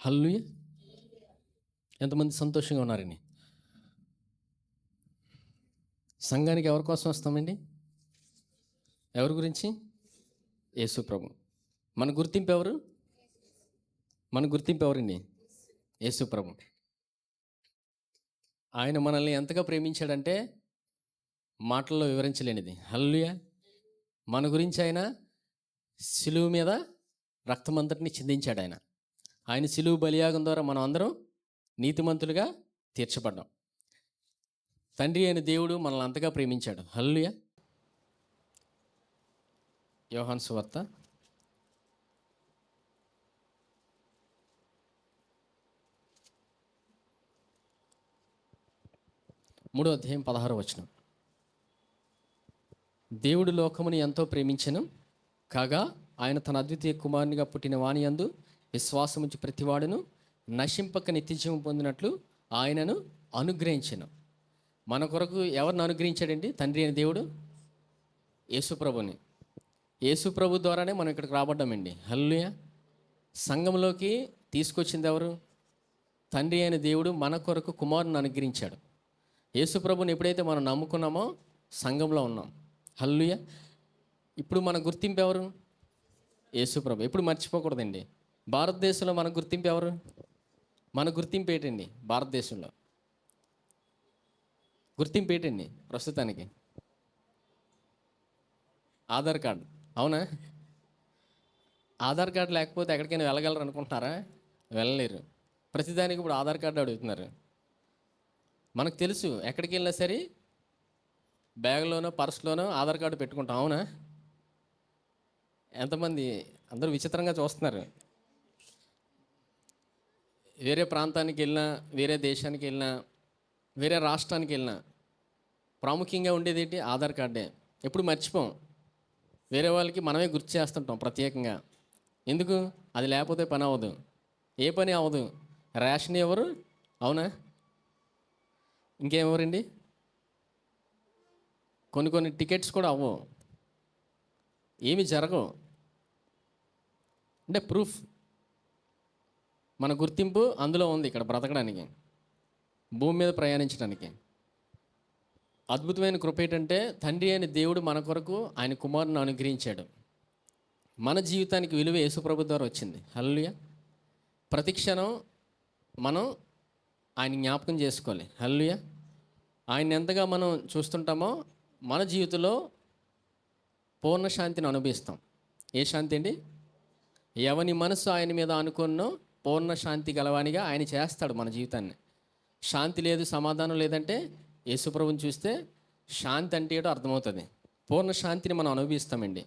హల్లెలూయా. ఎంతమంది సంతోషంగా ఉన్నారండి? సంఘానికి ఎవరి కోసం వస్తామండి? ఎవరి గురించి? యేసు ప్రభు. మన గుర్తింపు ఎవరు? మన గుర్తింపు ఎవరండి? యేసు ప్రభు. ఆయన మనల్ని ఎంతగా ప్రేమించాడంటే మాటల్లో వివరించలేనిది. హల్లెలూయా. మన గురించి ఆయన సిలువ మీద రక్తమంతటిని చిందించాడు. ఆయన సిలువ బలియాగం ద్వారా మనం అందరం నీతిమంతులుగా తీర్చబడ్డాం. తండ్రి అయిన దేవుడు మనల్ని అంతగా ప్రేమించాడు. హల్లెలూయా. యోహాను సువార్త 3:16. దేవుడు లోకముని ఎంతో ప్రేమించెను కాగా ఆయన తన అద్వితీయ కుమారునిగా పుట్టిన వాని యందు విశ్వాసముంచి ప్రతివాడును నశింపక నిత్యజీవం పొందినట్లు ఆయనను అనుగ్రహించెను. మన కొరకు ఎవరిని అనుగ్రహించాడండి? తండ్రి అయిన దేవుడు యేసుప్రభుని. యేసుప్రభు ద్వారానే మనం ఇక్కడికి రాబడ్డామండి. హల్లెలూయా. సంఘంలోకి తీసుకొచ్చింది ఎవరు? తండ్రి అయిన దేవుడు మన కొరకు కుమారుని అనుగ్రహించాడు. యేసుప్రభుని ఎప్పుడైతే మనం నమ్ముకున్నామో సంఘంలో ఉన్నాం. హల్లెలూయా. ఇప్పుడు మన గుర్తింపు ఎవరు? యేసుప్రభు. ఎప్పుడు మర్చిపోకూడదండి. భారతదేశంలో మన గుర్తింపు ఎవరు? మన గుర్తింపు ఏంటండి? భారతదేశంలో గుర్తింపు ఏంటండి ప్రస్తుతానికి? ఆధార్ కార్డు. అవునా? ఆధార్ కార్డు లేకపోతే ఎక్కడికైనా వెళ్ళగలరు అనుకుంటున్నారా? వెళ్ళలేరు. ప్రతిదానికి ఇప్పుడు ఆధార్ కార్డు అడుగుతున్నారు. మనకు తెలుసు, ఎక్కడికి వెళ్ళినా సరే బ్యాగ్లోనో పర్స్లోనో ఆధార్ కార్డు పెట్టుకుంటాం. అవునా? ఎంతమంది అందరూ విచిత్రంగా చూస్తున్నారు. వేరే ప్రాంతానికి వెళ్ళినా, వేరే దేశానికి వెళ్ళినా, వేరే రాష్ట్రానికి వెళ్ళినా ప్రాముఖ్యంగా ఉండేది ఏంటి? ఆధార్ కార్డే. ఎప్పుడు మర్చిపోం. వేరే వాళ్ళకి మనమే గుర్తు చేస్తుంటాం ప్రత్యేకంగా. ఎందుకు? అది లేకపోతే పని అవ్వదు. ఏ పని అవ్వదు. రేషన్ ఎవరు? అవునా? ఇంకేమెవరండి? కొన్ని టికెట్స్ కూడా అవ్వవు, ఏమి జరగవు. అంటే ప్రూఫ్, మన గుర్తింపు అందులో ఉంది. ఇక్కడ బ్రతకడానికి, భూమి మీద ప్రయాణించడానికి. అద్భుతమైన కృప ఏంటంటే తండ్రి అయిన దేవుడు మన కొరకు ఆయన కుమారుని అనుగ్రహించాడు. మన జీవితానికి విలువ యేసుప్రభు ద్వారా వచ్చింది. హల్లెలూయా. ప్రతి క్షణం మనం ఆయన జ్ఞాపకం చేసుకోవాలి. హల్లెలూయా. ఆయన ఎంతగా మనం చూస్తుంటామో మన జీవితంలో పూర్ణ శాంతిని అనుభవిస్తాం. ఏ శాంతి అండి? ఎవని మనసు ఆయన మీద అనుకున్నో పూర్ణ శాంతి గలవానిగా ఆయన చేస్తాడు మన జీవితాన్ని. శాంతి లేదు, సమాధానం లేదంటే యేసుప్రభుని చూస్తే శాంతి అంటే ఏటో అర్థమవుతుంది. పూర్ణ శాంతిని మనం అనుభవిస్తామండి.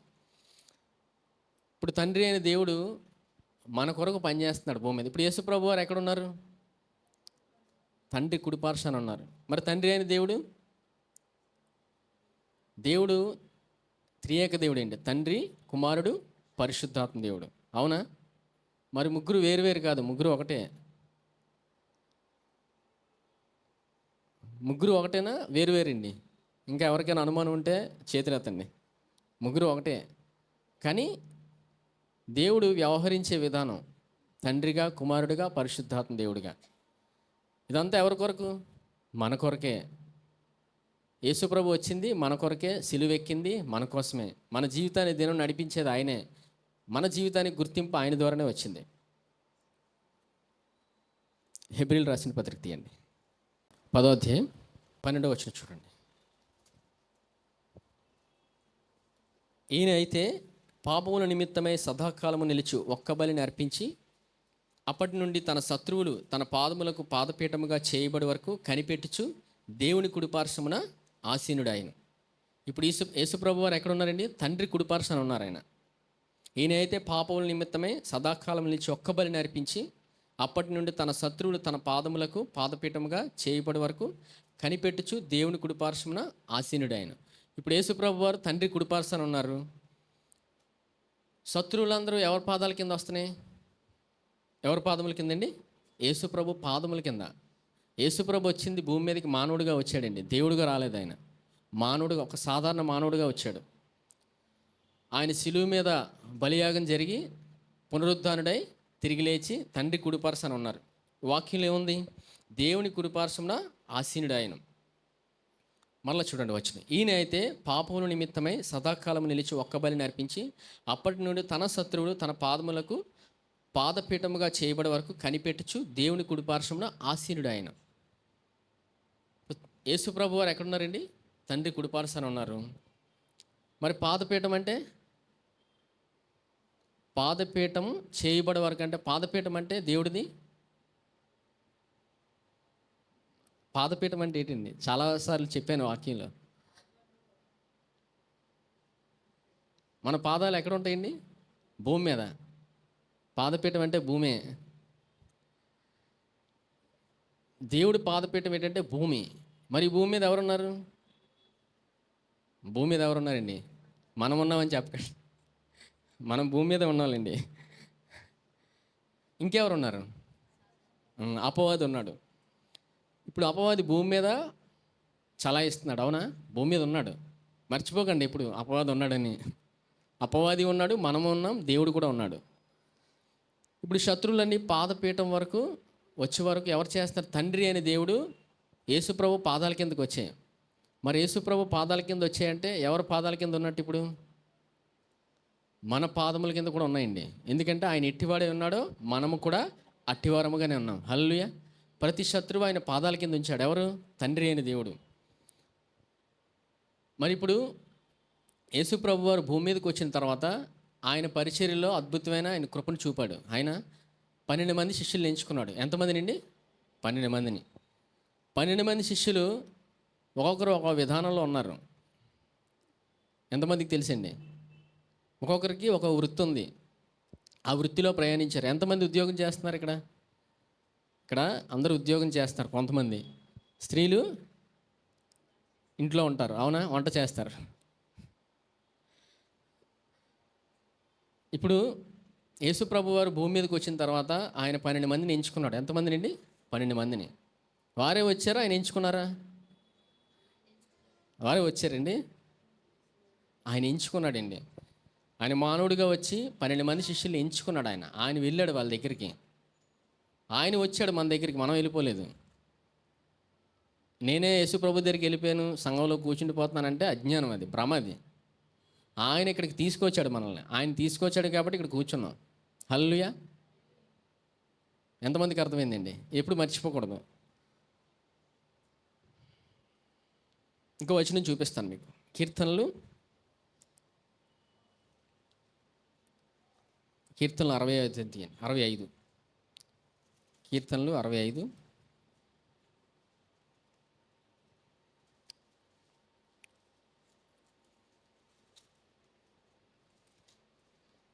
ఇప్పుడు తండ్రి అయిన దేవుడు మన కొరకు పనిచేస్తున్నాడు భూమి మీద. ఇప్పుడు యేసుప్రభు వారు ఎక్కడున్నారు? తండ్రి కుడిపార్శ్వాన ఉన్నారు. మరి తండ్రి అయిన దేవుడు, దేవుడు త్రియేక దేవుడు అండి. తండ్రి, కుమారుడు, పరిశుద్ధాత్మ దేవుడు. అవునా? మరి ముగ్గురు వేరు కాదు, ముగ్గురు ఒకటే. ముగ్గురు ఒకటేనా? వేరువేరండి. ఇంకా ఎవరికైనా అనుమానం ఉంటే చేతులెత్తండి. ముగ్గురు ఒకటే. కానీ దేవుడు వ్యవహరించే విధానం తండ్రిగా, కుమారుడిగా, పరిశుద్ధాత్మ దేవుడిగా. ఇదంతా ఎవరి కొరకు? మన కొరకే. యేసుప్రభు వచ్చింది మన కొరకే, సిలువెక్కింది మన కోసమే. మన జీవితాన్ని దినం నడిపించేది ఆయనే. మన జీవితానికి గుర్తింపు ఆయన ద్వారానే వచ్చింది. హెబ్రీయులకు రాసిన పత్రిక తీయండి, 10వ అధ్యాయం 12వ వచనం చూడండి. ఈయన అయితే పాపముల నిమిత్తమై సదాకాలము నిలిచి ఒక్క బలిని అర్పించి అప్పటి నుండి తన శత్రువులు తన పాదములకు పాదపీఠముగా చేయబడి వరకు కనిపెట్టుచు దేవుని కుడిపార్శ్వమున ఆసీనుడు ఆయన. ఇప్పుడు యేసుప్రభు వారు ఎక్కడ ఉన్నారండి? తండ్రి కుడిపార్శ్వన ఉన్నారు ఆయన. ఈయన అయితే పాపముల నిమిత్తమై సదాకాలం నిలిచి ఒక్క బలిని అర్పించి అప్పటి నుండి తన శత్రువులు తన పాదములకు పాదపీఠముగా చేయబడి వరకు కనిపెట్టుచు దేవుని కుడిపార్శ్వమున ఆసీనుడు ఆయన. ఇప్పుడు యేసుప్రభు వారు తండ్రి కుడిపార్శ్వన ఉన్నారు. శత్రువులందరూ ఎవరి పాదాల కింద వస్తున్నాయి? ఎవరి పాదముల కిందండి? యేసుప్రభు పాదముల కింద. యేసుప్రభు వచ్చింది భూమి మీదకి మానవుడిగా వచ్చాడండి, దేవుడిగా రాలేదు. ఆయన మానవుడిగా, ఒక సాధారణ మానవుడిగా వచ్చాడు. ఆయన శిలువ మీద బలియాగం జరిగి పునరుద్ధానుడై తిరిగి లేచి తండ్రి కుడిపార్శ్వన ఉన్నారు. వాక్యంలో ఏముంది? దేవుని కుడిపార్శ్వమున ఆసీనుడు ఆయన. మరలా చూడండి వచ్చిన, ఈయన అయితే పాపముల నిమిత్తమై సదాకాలం నిలిచి ఒక్క బలిని అర్పించి అప్పటి నుండి తన శత్రువులు తన పాదములకు పాదపీఠముగా చేయబడే వరకు కనిపెట్టుచు దేవుని కుడిపార్శ్వమున ఆసీనుడు ఆయన. యేసు ప్రభు వారు ఎక్కడున్నారండి? తండ్రి కుడిపార్శ్వన ఉన్నారు. మరి పాదపీఠం అంటే, పాదపీఠం చేయబడే వరకు అంటే, పాదపీఠం అంటే దేవుడిది. పాదపీఠం అంటే ఏంటండి? చాలాసార్లు చెప్పాను వాక్యంలో. మన పాదాలు ఎక్కడ ఉంటాయండి? భూమి మీద. పాదపీఠం అంటే భూమే. దేవుడి పాదపీఠం ఏంటంటే భూమి. మరి భూమి మీద ఎవరున్నారు? భూమి మీద ఎవరున్నారండి? మనం ఉన్నామని చెప్పకండి, మనం భూమి మీద ఉన్నామండి. ఇంకెవరున్నారు? అపవాది ఉన్నాడు. ఇప్పుడు అపవాది భూమి మీద చలాయిస్తున్నాడు, అవునా? భూమి మీద ఉన్నాడు, మర్చిపోకండి ఇప్పుడు అపవాది ఉన్నాడని. అపవాది ఉన్నాడు, మనము ఉన్నాం, దేవుడు కూడా ఉన్నాడు. ఇప్పుడు శత్రువులన్నీ పాదపీఠం వరకు వచ్చే వరకు ఎవరు చేస్తారు? తండ్రి అనే దేవుడు యేసుప్రభు పాదాల కిందకు వచ్చాయి. మరి యేసుప్రభు పాదాల కింద వచ్చాయంటే ఎవరు పాదాల కింద ఉన్నట్టు? ఇప్పుడు మన పాదముల కింద కూడా ఉన్నాయండి. ఎందుకంటే ఆయన ఎట్టివాడే ఉన్నాడో మనము కూడా అట్టివారముగానే ఉన్నాం. హల్లెలూయా. ప్రతి శత్రువు ఆయన పాదాల కింద ఉంచాడు. ఎవరు? తండ్రి అయిన దేవుడు. మరి ఇప్పుడు యేసుప్రభు వారు భూమి మీదకి వచ్చిన తర్వాత ఆయన పరిచర్యలో అద్భుతమైన ఆయన కృపను చూపాడు. ఆయన 12 మంది శిష్యులు ఎంచుకున్నాడు. ఎంతమందినండి? 12 మందిని. 12 మంది శిష్యులు ఒక్కొక్కరు ఒక విధానంలో ఉన్నారు. ఎంతమందికి తెలుసండి? ఒక్కొక్కరికి ఒక వృత్తి ఉంది, ఆ వృత్తిలో ప్రయాణించారు. ఎంతమంది ఉద్యోగం చేస్తున్నారు ఇక్కడ? ఇక్కడ అందరూ ఉద్యోగం చేస్తారు. కొంతమంది స్త్రీలు ఇంట్లో ఉంటారు, అవునా? వంట చేస్తారు. ఇప్పుడు యేసుప్రభు వారు భూమి మీదకి వచ్చిన తర్వాత ఆయన 12 మందిని ఎంచుకున్నాడు. ఎంతమందిని అండి? 12 మందిని. వారే వచ్చారా, ఆయన ఎంచుకున్నారా? వారే వచ్చారండి. ఆయన ఎంచుకున్నాడండి. ఆయన మానవుడిగా వచ్చి 12 మంది శిష్యుల్ని ఎంచుకున్నాడు. ఆయన వెళ్ళాడు వాళ్ళ దగ్గరికి. ఆయన వచ్చాడు మన దగ్గరికి, మనం వెళ్ళిపోలేదు. నేనే యేసుప్రభు దగ్గరికి వెళ్ళిపోయాను, సంఘంలో కూర్చుండిపోతున్నానంటే అజ్ఞానం, అది భ్రమ. అది ఆయన ఇక్కడికి తీసుకొచ్చాడు మనల్ని. ఆయన తీసుకొచ్చాడు కాబట్టి ఇక్కడ కూర్చున్నాం. హల్లెలూయా. ఎంతమందికి అర్థమైందండి? ఎప్పుడు మర్చిపోకూడదు. ఇంకో వచనం చూపిస్తాను మీకు. కీర్తనలు 65. కీర్తనలు 65.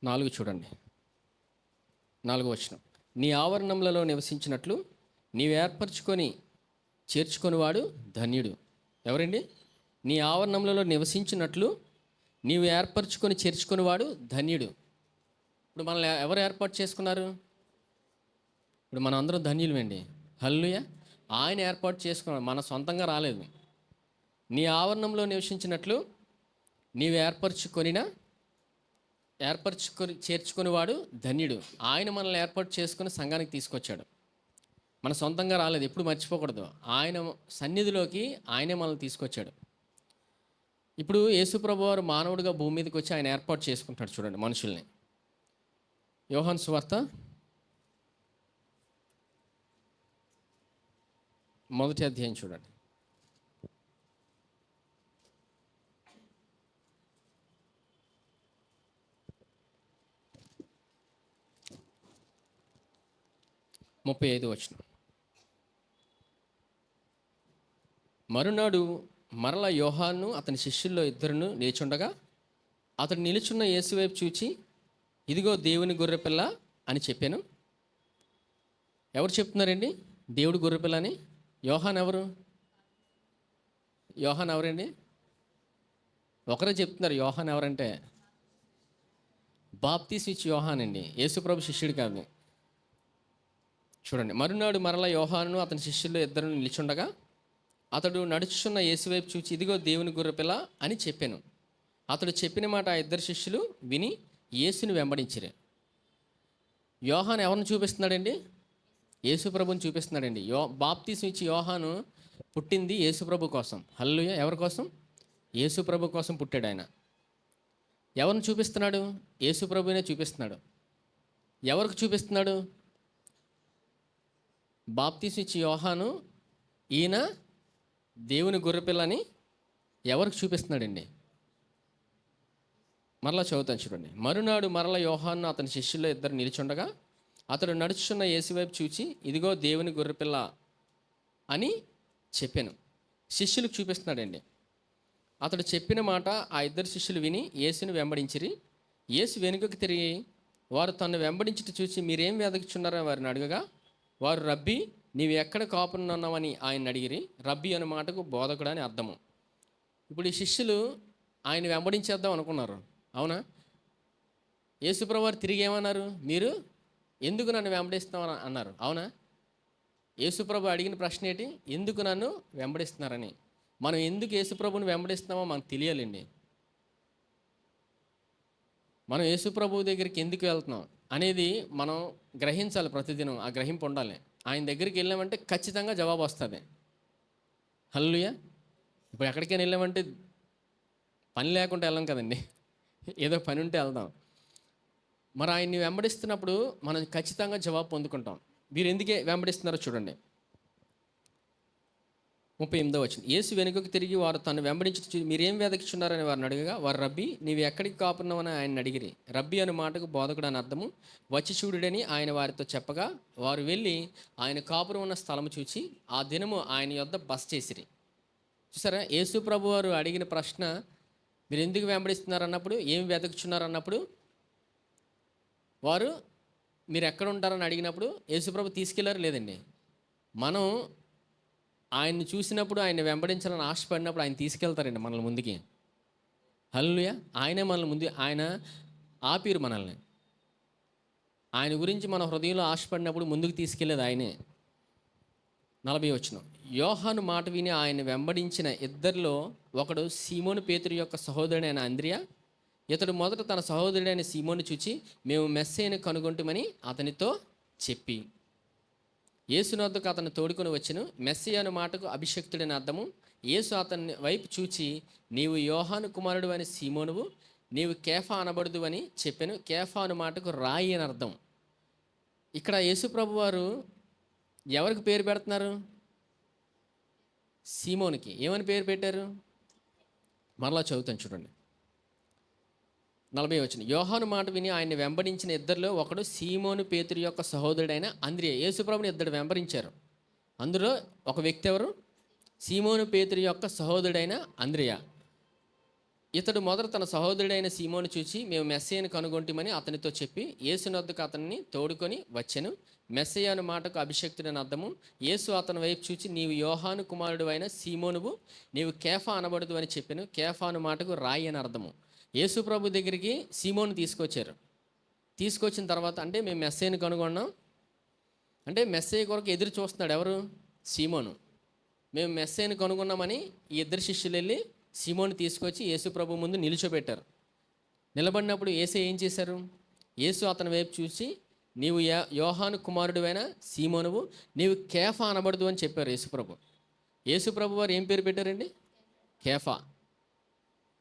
4 చూడండి. 4వ వచనం. నీ ఆవరణములలో నివసించినట్లు నీవు ఏర్పరచుకొని చేర్చుకొనివాడు ధన్యుడు. ఎవరండి? నీ ఆవరణములలో నివసించినట్లు నీవు ఏర్పరచుకొని చేర్చుకొనివాడు ధన్యుడు. ఇప్పుడు మనల్ని ఎవరు ఏర్పాటు చేసుకున్నారు? ఇప్పుడు మనం అందరం ధన్యులమండి. హల్లెలూయా. ఆయన ఏర్పాటు చేసుకున్నాడు, మన సొంతంగా రాలేదు. నీ ఆవరణంలో నివసించినట్లు నీవు ఏర్పరచుకొని చేర్చుకునేవాడు ధన్యుడు. ఆయన మనల్ని ఏర్పాటు చేసుకుని సంఘానికి తీసుకొచ్చాడు. మన సొంతంగా రాలేదు, ఎప్పుడు మర్చిపోకూడదు. ఆయన సన్నిధిలోకి ఆయనే మనల్ని తీసుకొచ్చాడు. ఇప్పుడు యేసుప్రభు వారు మానవుడిగా భూమి మీదకి వచ్చి ఆయన ఏర్పాటు చేసుకుంటాడు. చూడండి మనుషుల్ని. యోహాను సువార్త 1వ అధ్యాయం చూడండి. ముప్పై 35 వచనం. మరునాడు మరల యోహాను అతని శిష్యుల్లో 2 లేచుండగా అతడు నిలుచున్న యేసు వైపు చూచి, ఇదిగో దేవుని గొర్రెపిల్ల అని చెప్పాను. ఎవరు చెప్తున్నారండి దేవుడి గొర్రెపిల్ల అని? యోహాన్ ఎవరు? యోహాన్ ఎవరండి? ఒకరే చెప్తున్నారు. యోహాన్ ఎవరంటే బాప్తీసు ఇచ్చి యోహాన్ అండి, యేసుప్రభు శిష్యుడు కాదు. చూడండి. మరునాడు మరల యోహాను అతని శిష్యుల్లో 2 నిలిచుండగా అతడు నడుచున్న యేసు వైపు చూచి, ఇదిగో దేవుని గొర్రెపిల్ల అని చెప్పాను. అతడు చెప్పిన మాట ఆ 2 శిష్యులు విని యేసుని వెంబడించిరే. యోహాను ఎవరిని చూపిస్తున్నాడండి? యేసుప్రభుని చూపిస్తున్నాడండి. బాప్తీసం ఇచ్చి యోహాను పుట్టింది యేసుప్రభు కోసం. హల్లెలూయా. ఎవరి కోసం? యేసుప్రభు కోసం పుట్టాడు ఆయన. ఎవరిని చూపిస్తున్నాడు? యేసుప్రభునే చూపిస్తున్నాడు. ఎవరికి చూపిస్తున్నాడు? బాప్తీసం ఇచ్చి యోహాను ఈయన దేవుని గొర్రెపిల్లని ఎవరికి చూపిస్తున్నాడండి? మరలా చదువుతాను చూడండి. మరునాడు మరల యోహాను అతని శిష్యుల్లో ఇద్దరు నిలిచుండగా అతడు నడుచున్న యేసు వైపు చూచి, ఇదిగో దేవుని గొర్రెపిల్ల అని చెప్పాను. శిష్యులకు చూపిస్తున్నాడండి. అతడు చెప్పిన మాట ఆ ఇద్దరు శిష్యులు విని యేసుని వెంబడించిరి. యేసు వెనుకకు తిరిగి వారు తను వెంబడించుట చూసి, మీరేం వెదకుచున్నారని వారిని అడగగా, వారు, రబ్బీ, నీవు ఎక్కడ కాపునున్నావని ఆయన అడిగిరి. రబ్బీ అనే మాటకు బోధకుడు అని అర్థము. ఇప్పుడు ఈ శిష్యులు ఆయన వెంబడించేద్దాం అనుకున్నారు, అవునా? యేసుప్రభు వారు తిరిగి ఏమన్నారు? మీరు ఎందుకు నన్ను వెంబడిస్తామని అన్నారు, అవునా? యేసుప్రభు అడిగిన ప్రశ్న ఏంటి? ఎందుకు నన్ను వెంబడిస్తున్నారని. మనం ఎందుకు యేసుప్రభుని వెంబడిస్తున్నామో మనకు తెలియాలండి. మనం యేసుప్రభు దగ్గరికి ఎందుకు వెళ్తున్నాం అనేది మనం గ్రహించాలి. ప్రతిదినం ఆ గ్రహింపు ఉండాలి. ఆయన దగ్గరికి వెళ్ళామంటే ఖచ్చితంగా జవాబు వస్తుంది. హల్లెలూయా. ఇప్పుడు ఎక్కడికైనా వెళ్ళామంటే పని లేకుండా వెళ్ళాం కదండి, ఏదో పని ఉంటే వెళ్దాం. మరి ఆయన్ని వెంబడిస్తున్నప్పుడు మనం ఖచ్చితంగా జవాబు పొందుకుంటాం. మీరు ఎందుకే వెంబడిస్తున్నారో చూడండి. 38వ వచనం. యేసు వెనుకకు తిరిగి వారు తను వెంబడించి, మీరేం వెదకుచున్నారని వారిని అడగగా, వారు, రబ్బీ, నీవు ఎక్కడికి కాపున్నావని ఆయన అడిగిరి. రబ్బీ అనే మాటకు బోధకుడు అని అర్థము. వచ్చి చూడుడని ఆయన వారితో చెప్పగా, వారు వెళ్ళి ఆయన కాపురం ఉన్న స్థలము చూచి ఆ దినము ఆయన యొద్ద బస చేసిరి. చూసారా, యేసు ప్రభు వారు అడిగిన ప్రశ్న, మీరు ఎందుకు వెంబడిస్తున్నారు అన్నప్పుడు, ఏం వెతుకుచున్నారు అన్నప్పుడు, వారు మీరు ఎక్కడ ఉంటారని అడిగినప్పుడు యేసుప్రభు తీసుకెళ్లారు లేదండి. మనం ఆయన్ని చూసినప్పుడు, ఆయన వెంబడించాలని ఆశపడినప్పుడు ఆయన తీసుకెళ్తారండి మనల్ని ముందుకి. హల్లెలూయా. ఆయనే మనల్ని ముందు, ఆయన ఆపిరు మనల్ని. ఆయన గురించి మన హృదయంలో ఆశపడినప్పుడు ముందుకు తీసుకెళ్లేది ఆయనే. 40వ వచనం. యోహాను మాట విని ఆయన వెంబడించిన ఇద్దరిలో ఒకడు సీమోను పేతురు యొక్క సహోదరుడైన అంద్రియా. ఇతడు మొదట తన సహోదరుడైన సీమోను చూచి, మేము మెస్సీయను కనుగొంటుమని అతనితో చెప్పి యేసు వద్దకు అతను తోడుకొని వచ్చెను. మెస్సీ అను మాటకు అభిషక్తుడని అర్థము. యేసు అతని వైపు చూచి, నీవు యోహాను కుమారుడు అని సీమోనువు, నీవు కేఫా అనబడదు అని చెప్పాను. కేఫా అను మాటకు రాయి అని అర్థం. ఇక్కడ యేసు ప్రభు వారు ఎవరికి పేరు పెడుతున్నారు? సీమోనికి. ఏమని పేరు పెట్టారు? మరలా చదువుతాను చూడండి. 40వ వచనం. యోహాను మాట విని ఆయన్ని వెంబడించిన ఇద్దరిలో ఒకడు సీమోను పేతురు యొక్క సహోదరుడైన అంద్రియా. యేసుప్రభుని ఇద్దరు వెంబడించారు. అందులో ఒక వ్యక్తి ఎవరు? సీమోను పేతురు యొక్క సహోదరుడైన అంద్రియా. ఇతడు మొదట తన సహోదరుడైన సీమోను చూచి, మేము మెస్సీయను కనుగొంటిమని అతనితో చెప్పి యేసు వద్దకు అతన్ని తోడుకొని వచ్చెను. మెస్సీ అను మాటకు అభిషక్తుడని అర్థము. యేసు అతని వైపు చూచి, నీవు యోహాను కుమారుడు అయిన సీమోనువు, నీవు కేఫా అనబడదు అని చెప్పాను. కేఫా అను మాటకు రాయి అని అర్థము. యేసు ప్రభు దగ్గరికి సీమోను తీసుకొచ్చారు. తీసుకొచ్చిన తర్వాత, అంటే మేము మెస్సీని కనుగొన్నాం అంటే మెస్సీ కొరకు ఎదురు చూస్తున్నాడు ఎవరు? సీమోను. మేము మెస్సీని కనుగొన్నామని ఈ ఇద్దరు శిష్యులు వెళ్ళి సీమోను తీసుకొచ్చి యేసు ప్రభు ముందు నిలుచోబెట్టారు. నిలబడినప్పుడు యేసు ఏం చేశారు? యేసు అతని వైపు చూసి, నీవు యోహాను కుమారుడువైన సీమోనువు, నీవు కేఫా అనబడదు అని చెప్పారు యేసుప్రభు. యేసుప్రభు వారు ఏం పేరు పెట్టారండి? కేఫా.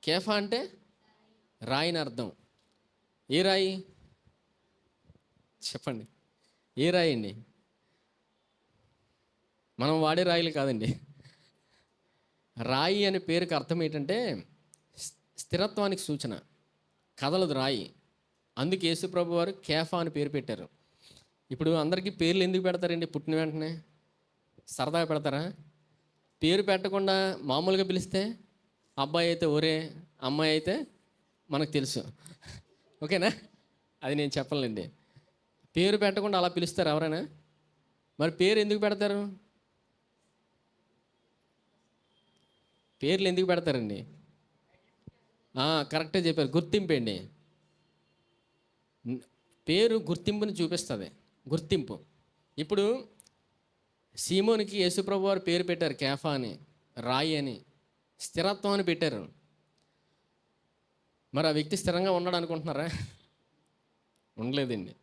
కేఫా అంటే రాయిని అర్థం. ఏ రాయి చెప్పండి? ఏ రాయి అండి? మనం వాడే రాయిలు కాదండి. రాయి అనే పేరుకి అర్థం ఏంటంటే స్థిరత్వానికి సూచన, కదలదు రాయి. అందుకు యేసుప్రభు వారు కేఫా అని పేరు పెట్టారు. ఇప్పుడు అందరికీ పేర్లు ఎందుకు పెడతారండి? పుట్టిన వెంటనే సరదాగా పెడతారా? పేరు పెట్టకుండా మామూలుగా పిలిస్తే అబ్బాయి అయితే ఒరే, అమ్మాయి అయితే మనకు తెలుసు, ఓకేనా? అది నేను చెప్పలేండి. పేరు పెట్టకుండా అలా పిలుస్తారు ఎవరైనా? మరి పేరు ఎందుకు పెడతారు? పేర్లు ఎందుకు పెడతారండి? కరెక్టే చెప్పారు, గుర్తింపు అండి. పేరు గుర్తింపుని చూపిస్తుంది, గుర్తింపు. ఇప్పుడు సీమోనికి యేసుప్రభు వారు పేరు పెట్టారు కేఫా అని, రాయి అని, స్థిరత్వం అని పెట్టారు. మరి ఆ వ్యక్తి స్థిరంగా ఉన్నాడు అనుకుంటున్నారా? ఉండలేదండి.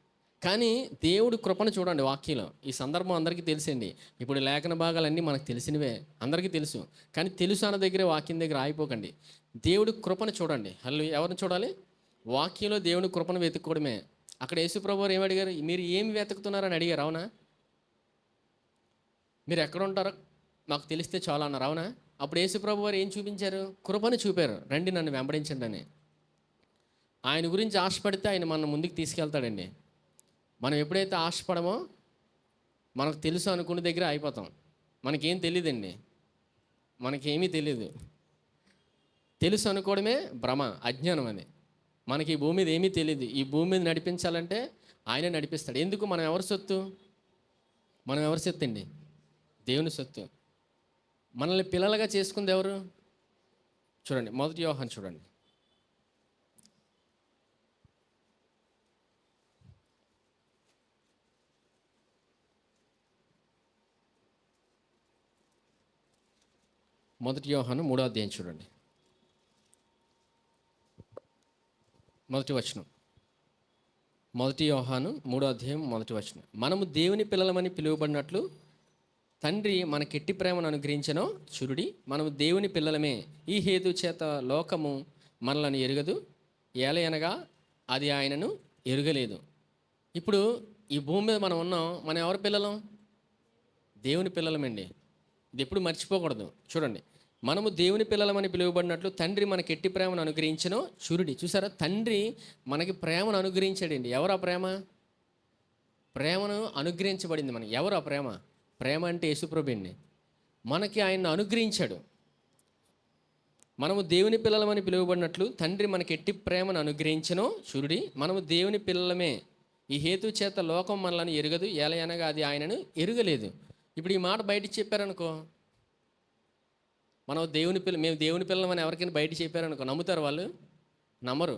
కానీ దేవుడు కృపను చూడండి వాక్యంలో. ఈ సందర్భం అందరికీ తెలిసండి. ఇప్పుడు లేఖన భాగాలన్నీ మనకు తెలిసినవే, అందరికీ తెలుసు. కానీ తెలుసు అన్న దగ్గరే వాక్యం దగ్గర ఆగిపోకండి. దేవుడి కృపను చూడండి. ఎవరిని చూడాలి? వాక్యంలో దేవుని కృపను వెతుక్కోవడమే. అక్కడ యేసుప్రభు వారు ఏమడిగారు? మీరు ఏమి వెతుకుతున్నారని అడిగారు, అవునా? మీరు ఎక్కడ ఉంటారో మాకు తెలిస్తే చాలా అన్నారు, అవునా? అప్పుడు యేసుప్రభు వారు ఏం చూపించారు? కృపను చూపారు. రండి నన్ను వెంబడించండి అని. ఆయన గురించి ఆశపడితే ఆయన మన ముందుకు తీసుకెళ్తాడండి. మనం ఎప్పుడైతే ఆశపడమో మనకు తెలుసు అనుకునే దగ్గర అయిపోతాం. మనకేం తెలియదండి, మనకేమీ తెలియదు. తెలుసు అనుకోవడమే భ్రమ, అజ్ఞానం. అది మనకి ఈ భూమి మీద ఏమీ తెలియదు. ఈ భూమి మీద నడిపించాలంటే ఆయనే నడిపిస్తాడు. ఎందుకు? మనం ఎవరి సొత్తు? మనం ఎవరి సొత్తు అండి? దేవుని సొత్తు. మనల్ని పిల్లలుగా చేసుకుంది ఎవరు? చూడండి, 1 యోహాను చూడండి. 1 యోహాను 3వ అధ్యాయం చూడండి. 1వ వచనం. 1 యోహాను 3వ అధ్యాయం 1వ వచనం. మనము దేవుని పిల్లలమని పిలువబడినట్లు తండ్రి మనకెట్టి ప్రేమను అనుగ్రహించెనో చూడుడి. మనము దేవుని పిల్లలమే. ఈ హేతు చేత లోకము మనలను ఎరుగదు, ఏలయనగా అది ఆయనను ఎరుగలేదు. ఇప్పుడు ఈ భూమి మీద మనం ఉన్నాం. మనం ఎవరి పిల్లలం? దేవుని పిల్లలమండి. ఇది ఎప్పుడు మర్చిపోకూడదు. చూడండి, మనము దేవుని పిల్లలమని పిలువబడినట్లు తండ్రి మనకి ఎట్టి ప్రేమను అనుగ్రహించనో చూడండి. చూసారా? తండ్రి మనకి ప్రేమను అనుగ్రహించాడండి. ఎవరు ఆ ప్రేమ? ప్రేమను అనుగ్రహించబడింది మనకి. ఎవరు ఆ ప్రేమ? ప్రేమ అంటే యేసుప్రభు అండి. మనకి ఆయన్ని అనుగ్రహించాడు. మనము దేవుని పిల్లలమని పిలువబడినట్లు తండ్రి మనకి ఎట్టి ప్రేమను అనుగ్రహించనో చూడండి. మనము దేవుని పిల్లలమే. ఈ హేతు చేత లోకం మనలను ఎరుగదు, ఏలయనగా అది ఆయనను ఎరుగలేదు. ఇప్పుడు ఈ మాట బయట చెప్పారనుకో, మనం మేము దేవుని పిల్లలమని ఎవరికైనా బయట చెప్పారనుకో, నమ్ముతారు వాళ్ళు? నమ్మరు.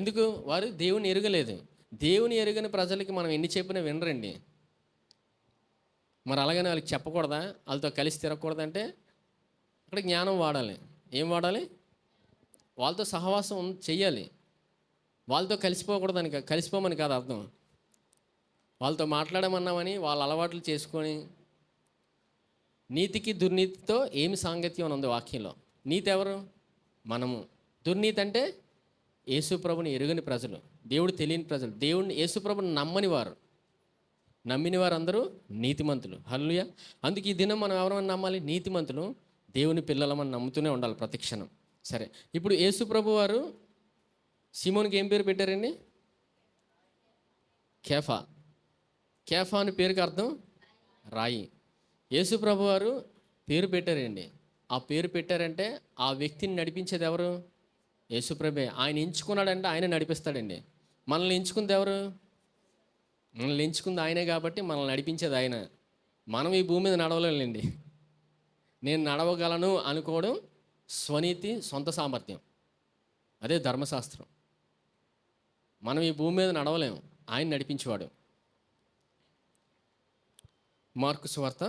ఎందుకు? వారు దేవుని ఎరుగలేదు. దేవుని ఎరుగని ప్రజలకి మనం ఎన్ని చెప్పినా వినరండి. మరి అలాగని వాళ్ళకి చెప్పకూడదా? వాళ్ళతో కలిసి తిరగకూడదంటే అక్కడ జ్ఞానం వాడాలి. ఏం వాడాలి? వాళ్ళతో సహవాసం చెయ్యాలి. వాళ్ళతో కలిసిపోకూడదని, కలిసిపోమని కాదు అర్థం. వాళ్ళతో మాట్లాడమన్నామని వాళ్ళ అలవాట్లు చేసుకొని, నీతికి దుర్నీతితో ఏమి సాంగత్యం ఉంది వాక్యంలో? నీతి ఎవరు? మనము. దుర్నీతి అంటే యేసుప్రభుని ఎరుగని ప్రజలు, దేవుడు తెలియని ప్రజలు, దేవుడిని యేసుప్రభుని నమ్మని వారు. నమ్మిన వారు అందరూ నీతిమంతులు. హల్లెలూయా. అందుకే ఈ దినం మనం ఎవరమని నమ్మాలి? నీతిమంతులు, దేవుని పిల్లలమని నమ్ముతూనే ఉండాలి ప్రతి క్షణం. సరే, ఇప్పుడు యేసుప్రభు వారు సీమోనికి ఏం పేరు పెట్టారండి? కేఫా. కేఫా అని పేరుకి అర్థం రాయి. యేసుప్రభు వారు పేరు పెట్టారండి. ఆ పేరు పెట్టారంటే ఆ వ్యక్తిని నడిపించేది ఎవరు? యేసుప్రభే. ఆయన ఎంచుకున్నాడంటే ఆయన నడిపిస్తాడండి. మనల్ని ఎంచుకుంది ఎవరు? మనల్ని ఎంచుకుంది ఆయనే కాబట్టి మనల్ని నడిపించేది ఆయన. మనం ఈ భూమి మీద నడవలేండి. నేను నడవగలను అనుకోవడం స్వనీతి, సొంత సామర్థ్యం. అదే ధర్మశాస్త్రం. మనం ఈ భూమి మీద నడవలేము, ఆయన నడిపించేవాడు. మార్కు సువార్త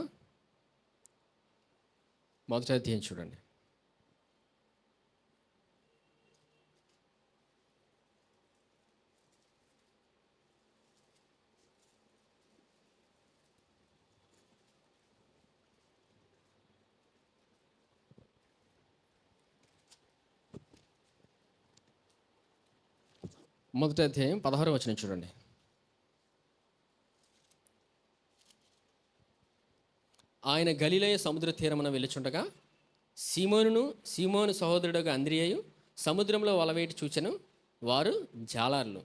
1వ అధ్యాయం చూడండి. మొదటి అధ్యాయం 16వ వచనం చూడండి. ఆయన గలిలయ సముద్ర తీరమున వెళ్ళుచుండగా సీమోను సహోదరుడుగా అంద్రియయు సముద్రంలో వలవేటి చూచెను. వారు జాలారులు.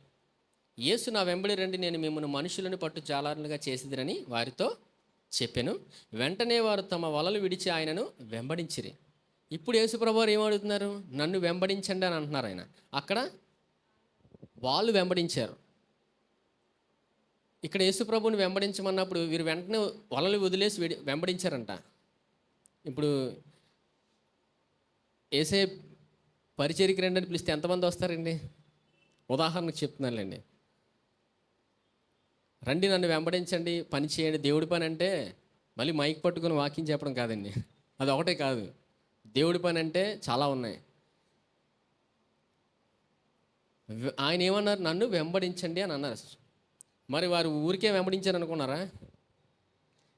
యేసు, నా వెంబడి రండి, నేను మిమ్మల్ని మనుషులను పట్టు జాలారులుగా చేసేదిరని వారితో చెప్పెను. వెంటనే వారు తమ వలలు విడిచి ఆయనను వెంబడించిరి. ఇప్పుడు యేసుప్రభు వారు ఏమడుగుతున్నారు? నన్ను వెంబడించండి అని అంటున్నారు. ఆయన అక్కడ వాళ్ళు వెంబడించారు. ఇక్కడ యేసుప్రభుని వెంబడించమన్నప్పుడు వీరు వెంటనే వలలు వదిలేసి వెంబడించారంట. ఇప్పుడు ఏసే పరిచర్యకి రండి అని పిలిస్తే ఎంతమంది వస్తారండి? ఉదాహరణకు చెప్తున్నానులేండి. రండి నన్ను వెంబడించండి, పని చేయండి. దేవుడి పని అంటే మళ్ళీ మైక్ పట్టుకొని వాకింగ్ చెప్పడం కాదండి. అది ఒకటే కాదు. దేవుడి పని అంటే చాలా ఉన్నాయి. ఆయన ఏమన్నారు? నన్ను వెంబడించండి అని అన్నారు. మరి వారు ఊరికే వెంబడించారు అనుకున్నారా?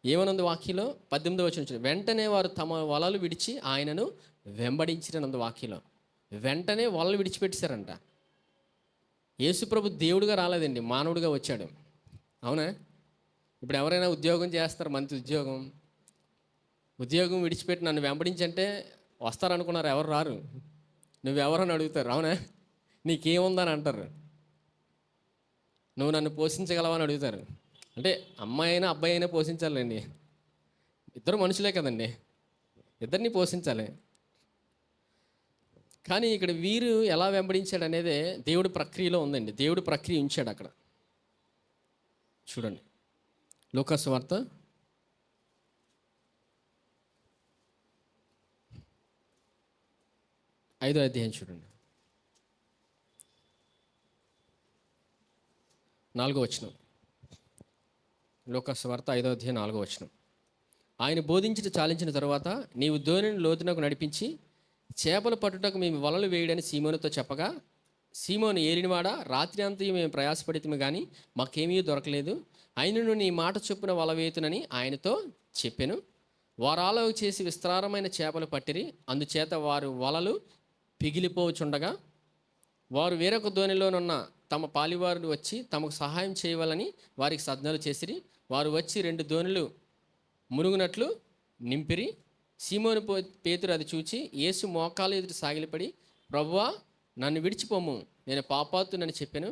ఏమనుంది వాక్యంలో? 18వ వచనం, వెంటనే వారు తమ వలలు విడిచి ఆయనను వెంబడించినందు వాక్యంలో. వెంటనే వలలు విడిచిపెట్టేశారంట. యేసుప్రభు దేవుడిగా రాలేదండి, మానవుడిగా వచ్చాడు. అవునా? ఇప్పుడు ఎవరైనా ఉద్యోగం చేస్తారు, మంచి ఉద్యోగం, ఉద్యోగం విడిచిపెట్టి నన్ను వెంబడించంటే వస్తారనుకున్నారు? ఎవరు రారు. నువ్వెవరని అడుగుతారు. అవునా? నీకేముందని అంటారు. నువ్వు నన్ను పోషించగలవా అని అడుగుతారు. అంటే అమ్మాయి అయినా అబ్బాయి అయినా పోషించాలండి, ఇద్దరు మనుషులే కదండి, ఇద్దరిని పోషించాలి. కానీ ఇక్కడ వీరు ఎలా వెంబడించాడు అనేదే దేవుడి ప్రక్రియలో ఉందండి. దేవుడు ప్రక్రియ ఉంచాడు అక్కడ. చూడండి, లూకాసు వార్త 5వ అధ్యాయం చూడండి, 4వ వచనం. లూకాసు వార్త 5వ అధ్యాయం 4వ వచనం. ఆయన బోధించి చాలించిన తర్వాత, నీవు ధోనిని లోతునకు నడిపించి చేపలు పట్టుటకు మేము వలలు వేయడని సీమోనుతో చెప్పగా, సీమోను, ఏలినవాడా, రాత్రి అంతా మేము ప్రయాసపడితే కానీ మాకేమీ దొరకలేదు, అయినను నీ మాట చొప్పున వల వేయుతునని ఆయనతో చెప్పెను. వారాలో చేసి విస్తారమైన చేపలు పట్టిరి, అందుచేత వారు వలలు పిగిలిపోచుండగా వారు వేరొక ధోనిలోనున్న తమ పాలివారులు వచ్చి తమకు సహాయం చేయవాలని వారికి సజ్ఞలు చేసిరి. వారు వచ్చి 2 ధోనిలు మునుగునట్లు నింపిరి. సీమోను పేతురు అది చూచి యేసు మోకాలు ఎదుటి సాగిలపడి, ప్రభువా, నన్ను విడిచిపోము, నేను పాపాత్తునని చెప్పాను.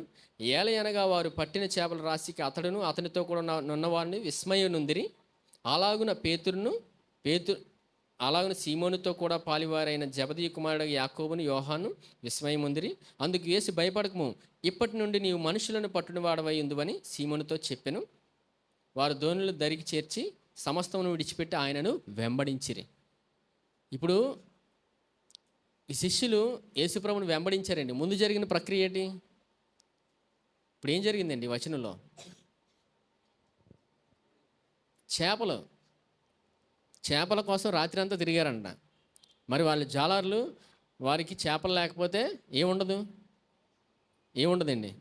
ఏలయనగా వారు పట్టిన చేపల రాశికి అతడును అతనితో కూడా నున్నవారిని విస్మయం నొందిరి. అలాగున అలాగున సీమోనుతో కూడా పాలివారైన జబదయి కుమారుడు యాకోబును యోహాను విస్మయం ఉందిరి. అందుకు యేసు, భయపడకము, ఇప్పటి నుండి నీవు మనుషులను పట్టునివాడవై ఉందువని సీమోనుతో చెప్పెను. వారు ధోనులు దరికి చేర్చి సమస్తమును విడిచిపెట్టి ఆయనను వెంబడించిరి. ఇప్పుడు ఈ శిష్యులు యేసుప్రభుని వెంబడించారండి. ముందు జరిగిన ప్రక్రియ ఏంటి? ఇప్పుడు ఏం జరిగిందండి వచనంలో? చేపల కోసం రాత్రి అంతా తిరిగారంట. మరి వాళ్ళ జాలర్లు, వారికి చేపలు లేకపోతే ఏముండదండి,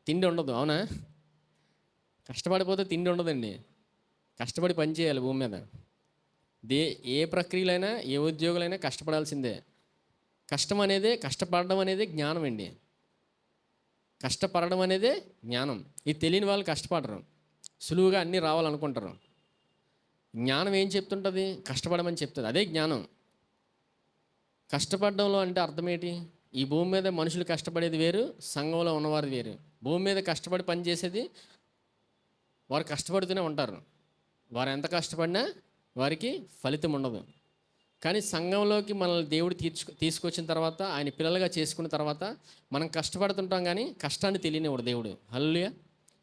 తిండి ఉండదు. అవునా? కష్టపడిపోతే తిండి ఉండదండి. కష్టపడి పని చేయాలి భూమి మీద. ఏ ప్రక్రియలైనా, ఏ ఉద్యోగులైనా కష్టపడాల్సిందే. కష్టపడడం అనేది జ్ఞానం అండి. కష్టపడడం అనేదే జ్ఞానం. ఇది తెలియని వాళ్ళు కష్టపడరు, సులువుగా అన్నీ రావాలనుకుంటారు. జ్ఞానం ఏం చెప్తుంటుంది? కష్టపడమని చెప్తుంది. అదే జ్ఞానం. కష్టపడడంలో అంటే అర్థం ఏంటి? ఈ భూమి మీద మనుషులు కష్టపడేది వేరు, సంఘంలో ఉన్నవారు వేరు. భూమి మీద కష్టపడి పనిచేసేది వారు కష్టపడుతూనే ఉంటారు. వారు ఎంత కష్టపడినా వారికి ఫలితం ఉండదు. కానీ సంఘంలోకి మనల్ని దేవుడు తీసుకొచ్చిన తర్వాత, ఆయన పిల్లలుగా చేసుకున్న తర్వాత మనం కష్టపడుతుంటాం, కానీ కష్టాన్ని తెలియనివాడు దేవుడు. హల్లెలూయా.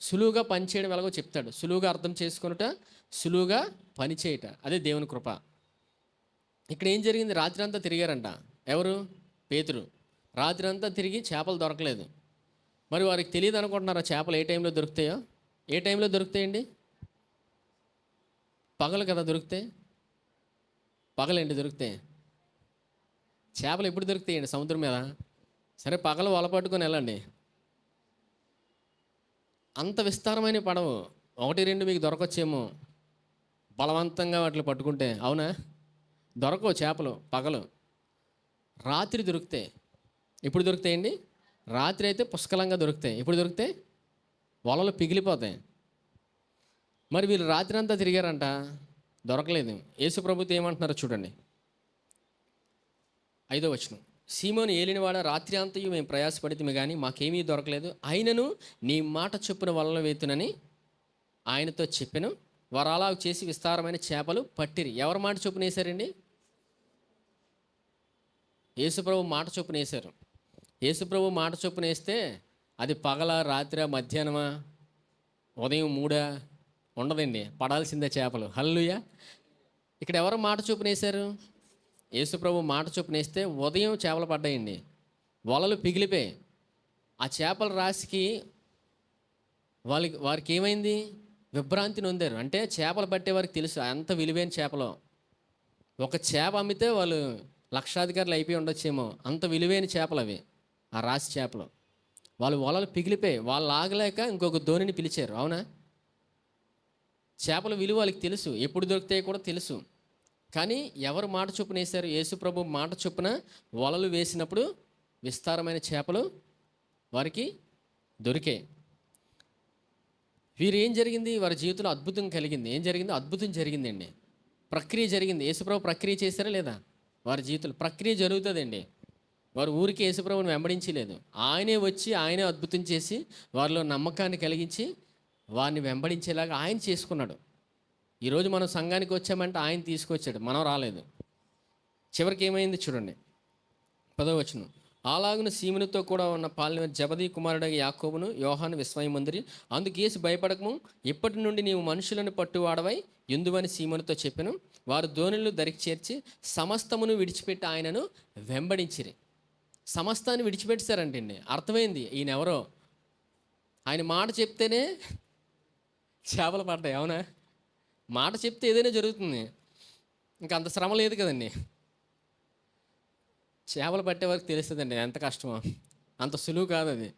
సులువుగా పని చేయడం ఎలాగో చెప్తాడు. సులువుగా అర్థం చేసుకున్నట, సులువుగా పని చేయట, అదే దేవుని కృప. ఇక్కడ ఏం జరిగింది? రాత్రి అంతా తిరిగారంట. ఎవరు? పేతురు. రాత్రి అంతా తిరిగి చేపలు దొరకలేదు. మరి వారికి తెలియదు అనుకుంటున్నారా చేపలు ఏ టైంలో దొరుకుతాయో? ఏ టైంలో దొరుకుతాయండి? పగలు కదా దొరుకుతాయి. పగలేంటి దొరుకుతాయి? చేపలు ఎప్పుడు దొరుకుతాయండి సముద్రం మీద? సరే, పగలు వల పట్టుకొని వెళ్ళండి. అంత విస్తారమైన పడవు, 1-2 మీకు దొరకొచ్చేమో బలవంతంగా వాటిని పట్టుకుంటే. అవునా? దొరకవు చేపలు పగలు. రాత్రి దొరుకుతాయి. ఎప్పుడు దొరుకుతాయండి? రాత్రి అయితే పుష్కలంగా దొరుకుతాయి. ఎప్పుడు దొరుకుతాయి? వలలు పిగిలిపోతాయి. మరి వీళ్ళు రాత్రి అంతా తిరిగారంట, దొరకలేదు. యేసు ప్రభుతో ఏమంటున్నారో చూడండి, 5వ వచనం. సీమోను, ఏలినవాడ, రాత్రి అంతయు మేము ప్రయాసపడితే కానీ మాకేమీ దొరకలేదు, అయినను నీ మాట చొప్పున వలలు వేతునని ఆయనతో చెప్పెను. వారు అలా చేసి విస్తారమైన చేపలు పట్టిరి. ఎవరి మాట చొప్పున వేశారండి? యేసుప్రభు మాట చొప్పున వేశారు. యేసుప్రభు మాట చొప్పున వేస్తే అది పగల, రాత్రి, మధ్యాహ్నమా, ఉదయం 3 ఉండదండి, పడాల్సిందే చేపలు. హల్లెలూయా. ఇక్కడ ఎవరు మాట చొప్పున వేశారు? యేసుప్రభు మాట చొప్పున వేస్తే ఉదయం చేపలు పడ్డాయండి, వలలు పిగిలిపోయి. ఆ చేపల రాశికి వారికి ఏమైంది? విభ్రాంతి నొందారు. అంటే చేపలు పట్టే వారికి తెలుసు అంత విలువైన చేపలు. ఒక చేప అమ్మితే వాళ్ళు లక్షాధికారులు అయిపోయి ఉండొచ్చేమో, అంత విలువైన చేపలు అవి, ఆ రాశి చేపలు. వాళ్ళు వలలు పిగిలిపోయి వాళ్ళు ఆగలేక ఇంకొక ధోనిని పిలిచారు. అవునా? చేపల విలువ వాళ్ళకి తెలుసు, ఎప్పుడు దొరుకుతాయో కూడా తెలుసు. కానీ ఎవరు మాట చొప్పున వేశారు? యేసు ప్రభు మాట చొప్పున వలలు వేసినప్పుడు విస్తారమైన చేపలు వారికి దొరికాయి. వీరు ఏం జరిగింది? వారి జీవితంలో అద్భుతం కలిగింది. ఏం జరిగింది? అద్భుతం జరిగిందండి. ప్రక్రియ జరిగింది. యేసుప్రభు ప్రక్రియ చేశారా లేదా? వారి జీవితంలో ప్రక్రియ జరుగుతుందండి. వారు ఊరికి యేసుప్రభుని వెంబడించలేదు. ఆయనే వచ్చి ఆయనే అద్భుతం చేసి వారిలో నమ్మకాన్ని కలిగించి వారిని వెంబడించేలాగా ఆయన చేసుకున్నాడు. ఈరోజు మనం సంఘానికి వచ్చామంటే ఆయన తీసుకొచ్చాడు, మనం రాలేదు. చివరికి ఏమైంది చూడండి, 10వ వచనం. అలాగున సీమునితో కూడా ఉన్న పాలిన జబదీ కుమారుడు యాకోబును యోహాను విస్మయమందిరి. అందుకు యేసు భయపడకము, ఇప్పటి నుండి నీవు మనుషులను పట్టువాడవై ఎందువని సీమునితో చెప్పెను. వారు ధోనిలు దరికి చేర్చి సమస్తమును విడిచిపెట్టి ఆయనను వెంబడించిరి. సమస్తాన్ని విడిచిపెట్టారంటండి. అర్థమైంది ఈయన ఎవరో. ఆయన మాట చెప్తేనే చేపలు పడ్డాయి. అవునా? మాట చెప్తే ఏదైనా జరుగుతుంది. ఇంకా అంత శ్రమ లేదు కదండి. చేపలు పట్టే వరకు తెలుస్తుందండి ఎంత కష్టమో. అంత సులువు కాదు అది.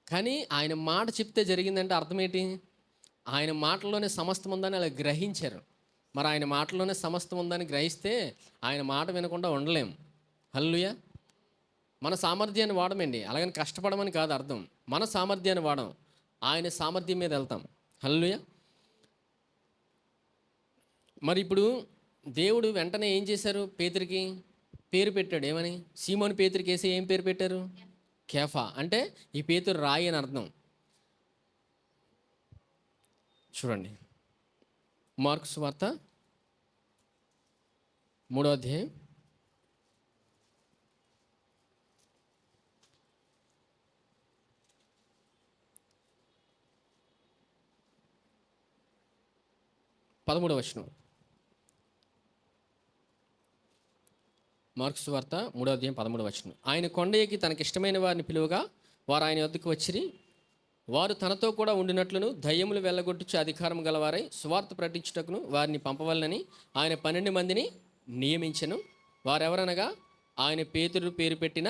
కానీ ఆయన మాట చెప్తే జరిగిందంటే అర్థం ఏంటి? ఆయన మాటల్లోనే సమస్తం ఉందని అలా గ్రహించారు. మరి ఆయన మాటల్లోనే సమస్తం ఉందని గ్రహిస్తే ఆయన మాట వినకుండా ఉండలేం. హల్లెలూయా. మన సామర్థ్యాన్ని వాడమండి, అలాగని కష్టపడమని కాదు అర్థం. మన సామర్థ్యాన్ని వాడం, ఆయన సామర్థ్యం మీద వెళ్తాం. హల్లెలూయా. మరి ఇప్పుడు దేవుడు వెంటనే ఏం చేశారు? పేతురికి పేరు పెట్టాడు. ఏమని? సీమోను పేతురికి వేసి ఏం పేరు పెట్టారు? కేఫా. అంటే ఈ పేతురు రాయి అని అర్థం. చూడండి, మార్కు సువార్త 3వ అధ్యాయం 13వ వచనం. మార్కు సువార్త 3వ అధ్యాయం 13వ వచనం. ఆయన కొండ ఎక్కి తనకిష్టమైన వారిని పిలువగా వారు ఆయన వద్దకు వచ్చిరి. వారు తనతో కూడా ఉండినట్లును దయ్యములు వెళ్ళగొట్టుచు అధికారం గలవారై సువార్త ప్రకటించుటకును వారిని పంపవలనని ఆయన 12 మందిని నియమించెను. వారెవరనగా ఆయన పేతురు పేరు పెట్టిన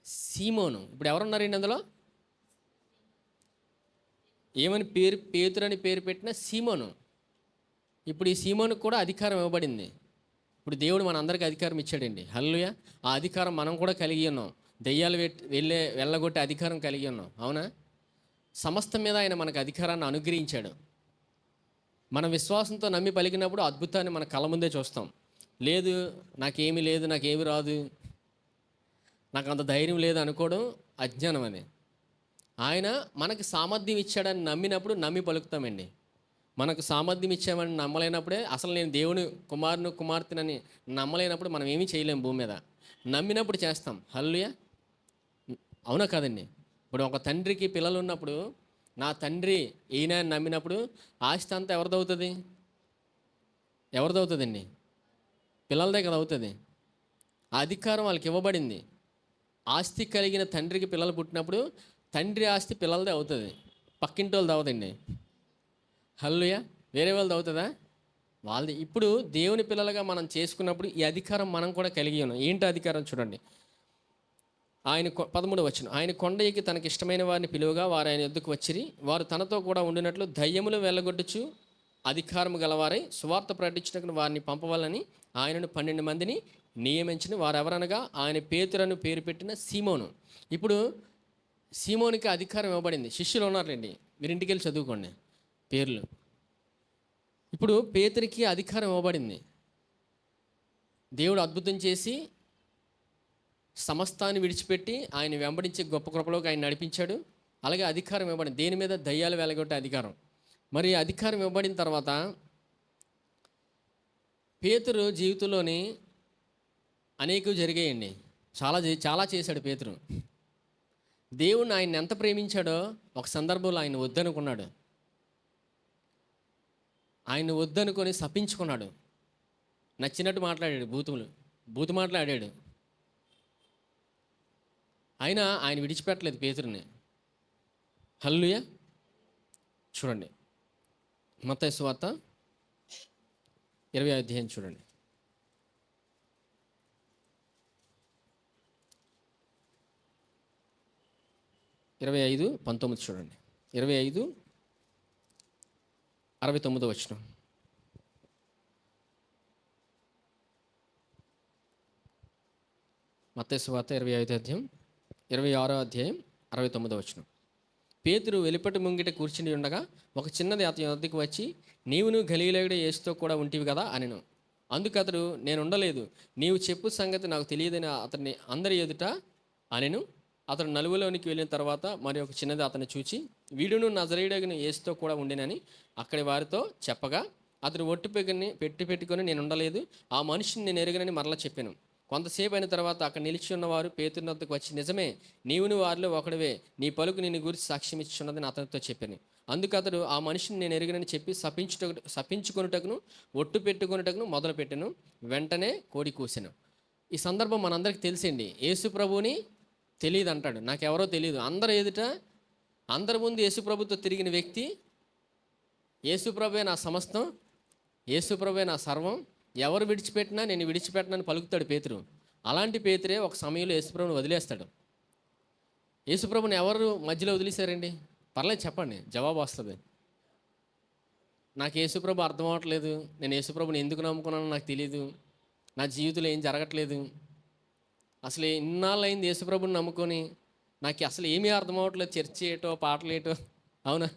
సీమోను. ఇప్పుడు ఎవరున్నారండి అందులో? ఏమని పేరు? పేతురు అని పేరు పెట్టిన సీమోను. ఇప్పుడు ఈ సీమోనుకు కూడా అధికారం ఇవ్వబడింది. ఇప్పుడు దేవుడు మన అందరికీ అధికారం ఇచ్చాడండి. హల్లెలూయా. ఆ అధికారం మనం కూడా కలిగి ఉన్నాం. దెయ్యాలు వెళ్ళగొట్టే అధికారం కలిగి ఉన్నాం. అవునా? సమస్తం మీద ఆయన మనకు అధికారాన్ని అనుగ్రహించాడు. మన విశ్వాసంతో నమ్మి పలికినప్పుడు అద్భుతాన్ని మన కళ్ళ ముందే చూస్తాం. లేదు, నాకేమీ లేదు, నాకేమీ రాదు, నాకు అంత ధైర్యం లేదు అనుకోవడం అజ్ఞానం. అది ఆయన మనకి సామర్థ్యం ఇచ్చాడని నమ్మినప్పుడు నమ్మి పలుకుతామండి. మనకు సామర్థ్యం ఇచ్చామని నమ్మలేనప్పుడే, అసలు నేను దేవుని కుమార్తెనని నమ్మలేనప్పుడు మనం ఏమీ చేయలేము భూమి మీద. నమ్మినప్పుడు చేస్తాం. హల్లెలూయా. అవునా కాదండి? ఇప్పుడు ఒక తండ్రికి పిల్లలు ఉన్నప్పుడు, నా తండ్రి ఈయన అని నమ్మినప్పుడు ఆస్తి అంతా ఎవరిదవుతుంది? ఎవరిదవుతుందండి? పిల్లలదే కదా అవుతుంది. ఆ అధికారం వాళ్ళకి ఇవ్వబడింది. ఆస్తి కలిగిన తండ్రికి పిల్లలు పుట్టినప్పుడు తండ్రి ఆస్తి పిల్లలదే అవుతుంది, పక్కింటి వాళ్ళది అవుతుంది. హల్లెలూయా. వేరే వాళ్ళది అవుతుందా? వాళ్ళది. ఇప్పుడు దేవుని పిల్లలుగా మనం చేసుకున్నప్పుడు ఈ అధికారం మనం కూడా కలిగి ఉన్నాం. ఏంటి అధికారం? చూడండి, ఆయన 13వ వచనం. ఆయన కొండ ఎక్కి తనకి ఇష్టమైన వారిని పిలువగా వారు ఆయన యొద్దకు వచ్చిరి. వారు తనతో కూడా ఉండినట్లు దయ్యములు వెళ్ళగొట్టుచు అధికారము గలవారై సువార్త ప్రకటించుటకు వారిని పంపవాలని ఆయనను 12 మందిని నియమించిన. వారెవరనగా ఆయన పేతురను పేరు పెట్టిన సీమోను. ఇప్పుడు సీమోనికి అధికారం ఇవ్వబడింది. శిష్యులు ఉన్నారులేండి, మీరు ఇంటికి వెళ్ళి చదువుకోండి పేర్లు. ఇప్పుడు పేతురికి అధికారం ఇవ్వబడింది. దేవుడు అద్భుతం చేసి సమస్తాన్ని విడిచిపెట్టి ఆయన వెంబడించే గొప్ప కృపలోకి ఆయన నడిపించాడు. అలాగే అధికారం ఇవ్వబడింది. దేని మీద? దయ్యాలు వెలగొట్టే అధికారం. మరి అధికారం ఇవ్వబడిన తర్వాత పేతురు జీవితంలోని అనేకవి జరిగాయండి. చాలా చేశాడు పేతురు. దేవుణ్ణి ఆయన ఎంత ప్రేమించాడో ఒక సందర్భంలో ఆయన వద్దనుకున్నాడు. ఆయన వద్దనుకొని శపించుకున్నాడు. నచ్చినట్టు మాట్లాడాడు, బూతు మాట్లాడాడు. అయినా ఆయన విడిచిపెట్టలేదు పేతురుని. హల్లెలూయా. చూడండి, మత్తయి సువార్త 20వ అధ్యాయం చూడండి. 25:19 చూడండి. 25:69 మత్తయి సువార్త 26:26 పేతురు వెలుపటి ముంగిట కూర్చుని ఉండగా ఒక చిన్నది అతని వద్దకు వచ్చి, నీవును గలిలయుడు యేసుతో కూడా ఉంటివి కదా అనెను. అందుకు అతడు, నేను ఉండలేదు, నీవు చెప్పు సంగతి నాకు తెలియదని అతన్ని అందరి ఎదుట అనెను. అతడు నలుగులోనికి వెళ్ళిన తర్వాత మరి ఒక చిన్నది అతన్ని చూచి, వీడును నజరేయుడైన యేసుతో కూడా ఉండినని అక్కడి వారితో చెప్పగా, అతడు ఒట్టు పెట్టుకొని నేను ఉండలేదు, ఆ మనిషిని నేను ఎరుగనని మరలా చెప్పాను. కొంతసేపు అయిన తర్వాత అక్కడ నిలిచి ఉన్నవారు పేతురు వద్దకు వచ్చి, నిజమే, నీవును వారిలో ఒకడివే, నీ పలుకు నిన్ను గురించి సాక్ష్యం ఇచ్చున్నదని అతనితో చెప్పాను. అందుకు అతడు, ఆ మనిషిని నేను ఎరుగనని చెప్పి శపించుకొనుటకును ఒట్టు పెట్టుకొనుటకును మొదలుపెట్టాను. వెంటనే కోడి కూసెను. ఈ సందర్భం మనందరికీ తెలిసింది. యేసు ప్రభువుని తెలియదు అంటాడు, నాకెవరో తెలియదు. అందరి ముందు యేసు ప్రభుతో తిరిగిన వ్యక్తి, యేసు ప్రభువే నా సమస్తం, యేసు ప్రభువే నా సర్వం, ఎవరు విడిచిపెట్టినా నేను విడిచిపెట్టనని పలుకుతాడు పేతురు. అలాంటి పేతురే ఒక సమయంలో యేసుప్రభుని వదిలేస్తాడు. యేసుప్రభుని ఎవరు మధ్యలో వదిలేశారండి? పర్లేదు చెప్పండి, జవాబు వస్తుంది. నాకు యేసుప్రభు అర్థం అవ్వట్లేదు, నేను యేసుప్రభుని ఎందుకు నమ్ముకున్నానో నాకు తెలియదు, నా జీవితంలో ఏం జరగట్లేదు, అసలు ఇన్నాళ్ళు అయింది యేసుప్రభుని నమ్ముకొని, నాకు అసలు ఏమీ అర్థం అవ్వట్లేదు, చర్చి ఏటో పాటలు ఏటో. అవునా?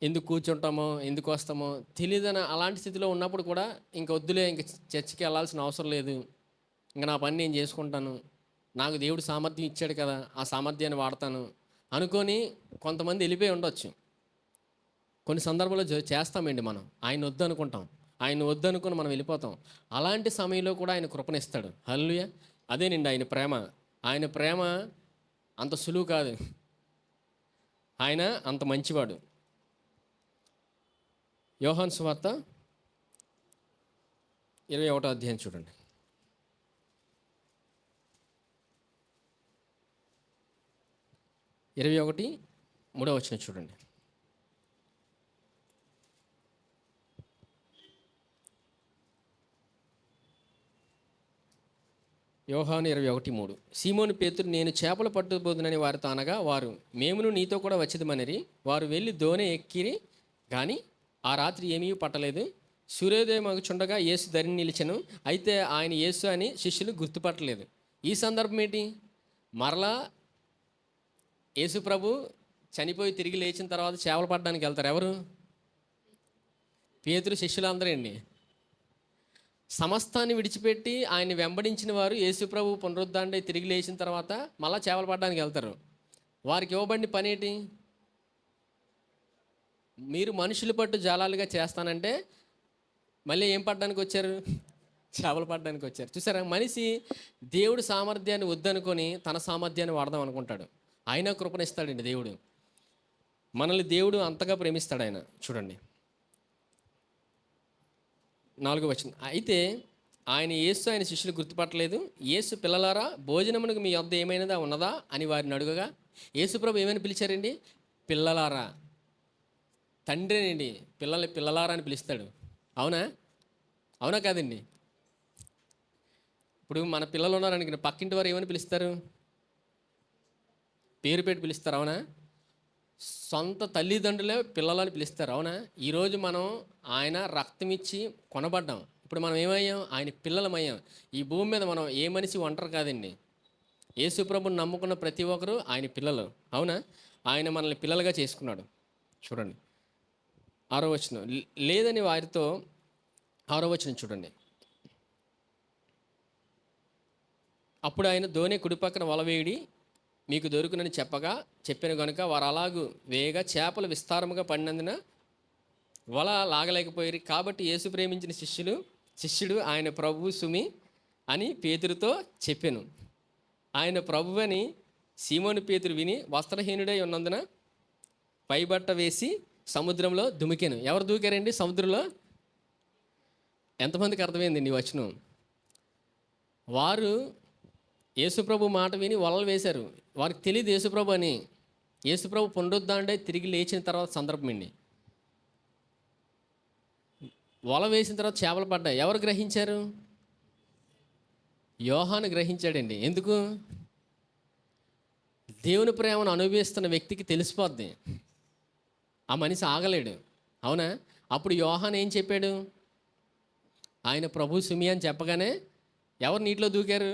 ఎందుకు కూర్చుంటామో ఎందుకు వస్తామో తెలియదని అలాంటి స్థితిలో ఉన్నప్పుడు కూడా ఇంక వద్దులే, ఇంక చర్చికి వెళ్ళాల్సిన అవసరం లేదు, ఇంక నా పని నేను చేసుకుంటాను, నాకు దేవుడు సామర్థ్యం ఇచ్చాడు కదా, ఆ సామర్థ్యాన్ని వాడతాను అనుకొని కొంతమంది వెళ్ళిపోయి ఉండొచ్చు. కొన్ని సందర్భాల్లో చేస్తామండి మనం. ఆయన వద్దు అనుకుంటాం, ఆయన వద్దు అనుకుని మనం వెళ్ళిపోతాం. అలాంటి సమయంలో కూడా ఆయన కృపణిస్తాడు. హల్లెలూయా. అదేనండి ఆయన ప్రేమ. ఆయన ప్రేమ అంత సులువు కాదు, ఆయన అంత మంచివాడు. యోహాను సువార్త 21 చూడండి. 21:3 చూడండి. యోహాను 21:3. సీమోను పేతురు, నేను చేపలు పట్టుబోదునని వారితో అనగా, వారు, మేమును నీతో కూడా వచ్చేదమనిరి. వారు వెళ్ళి దోణి ఎక్కిరి, కానీ ఆ రాత్రి ఏమీ పట్టలేదు. సూర్యోదయం అగుచుండగా యేసు ధరిని నిలిచెను. అయితే ఆయన యేసు అని శిష్యులు గుర్తుపట్టలేదు. ఈ సందర్భం ఏంటి? మరలా యేసు ప్రభు చనిపోయి తిరిగి లేచిన తర్వాత చేపలు పట్టడానికి వెళ్తారు. ఎవరు? పేతురు, శిష్యులందరూ అండి. సమస్తాన్ని విడిచిపెట్టి ఆయన వెంబడించిన వారు యేసు ప్రభు పునరుద్ధాండై తిరిగి లేచిన తర్వాత మళ్ళీ చేపలు పట్టడానికి వెళ్తారు. వారికి ఇవ్వబడిన పని ఏంటి? మీరు మనుషులు పట్టు జాలాలుగా చేస్తానంటే మళ్ళీ ఏం పట్టడానికి వచ్చారు? చేపలు పట్టడానికి వచ్చారు. చూసారా, మనిషి దేవుడి సామర్థ్యాన్ని వద్దనుకొని తన సామర్థ్యాన్ని వాడదాం అనుకుంటాడు. ఆయన కృపణిస్తాడండి దేవుడు. మనల్ని దేవుడు అంతగా ప్రేమిస్తాడు ఆయన. చూడండి 4వ వచనం. అయితే ఆయన యేసు ఆయన శిష్యులు గుర్తుపట్టలేదు. యేసు, పిల్లలారా, భోజనమునకు మీ వద్ద ఏమైనా ఉన్నదా అని వారిని అడుగగా, యేసు ప్రభు ఏమని పిలిచారండి? పిల్లలారా. తండ్రినండి పిల్లల్ని పిల్లలారా అని పిలుస్తాడు. అవునా? అవునా కాదండి? ఇప్పుడు మన పిల్లలు ఉన్నారని పక్కింటి వారు ఏమని పిలుస్తారు? పేరు పెట్టి పిలుస్తారు. అవునా? సొంత తల్లిదండ్రులే పిల్లలని పిలుస్తారు. అవునా? ఈరోజు మనం ఆయన రక్తం ఇచ్చి కొనబడ్డాం. ఇప్పుడు మనం ఏమయ్యాం? ఆయన పిల్లలమయ్యాం. ఈ భూమి మీద మనం ఏ మనిషి ఒంటరి కాదండి. యేసు ప్రభుని నమ్ముకున్న ప్రతి ఒక్కరు ఆయన పిల్లలు. అవునా? ఆయన మనల్ని పిల్లలుగా చేసుకున్నాడు. చూడండి 6వ వచనం. లేదని వారితో 6వ వచనం చూడండి. అప్పుడు ఆయన దోణి కుడిపక్కన వలవేయుడి మీకు దొరుకునని చెప్పాను కనుక వారు అలాగూ వేగ చేపలు విస్తారముగా పడినందున వల లాగలేకపోయారు. కాబట్టి యేసు ప్రేమించిన శిష్యుడు ఆయన ప్రభువు సుమి అని పేతురుతో చెప్పాను. ఆయన ప్రభు అని సీమోను పేతురు విని వస్త్రహీనుడై ఉన్నందున పైబట్ట వేసి సముద్రంలో దుమికాను. ఎవరు దూకారండి సముద్రంలో? ఎంతమందికి అర్థమైందండి ఈ వచనం? వారు యేసుప్రభు మాట విని వలలు వేశారు. వారికి తెలియదు యేసుప్రభు అని. యేసుప్రభు పునరుద్ధాండై తిరిగి లేచిన తర్వాత సందర్భం అండి. వల వేసిన తర్వాత చేపలు పడ్డాయి. ఎవరు గ్రహించారు? యోహాను గ్రహించాడండి. ఎందుకు? దేవుని ప్రేమను అనుభవిస్తున్న వ్యక్తికి తెలిసిపోద్ది. ఆ మనిషి ఆగలేడు. అవునా? అప్పుడు యోహాన్ ఏం చెప్పాడు? ఆయన ప్రభు సుమి అని చెప్పగానే ఎవరు నీటిలో దూకారు?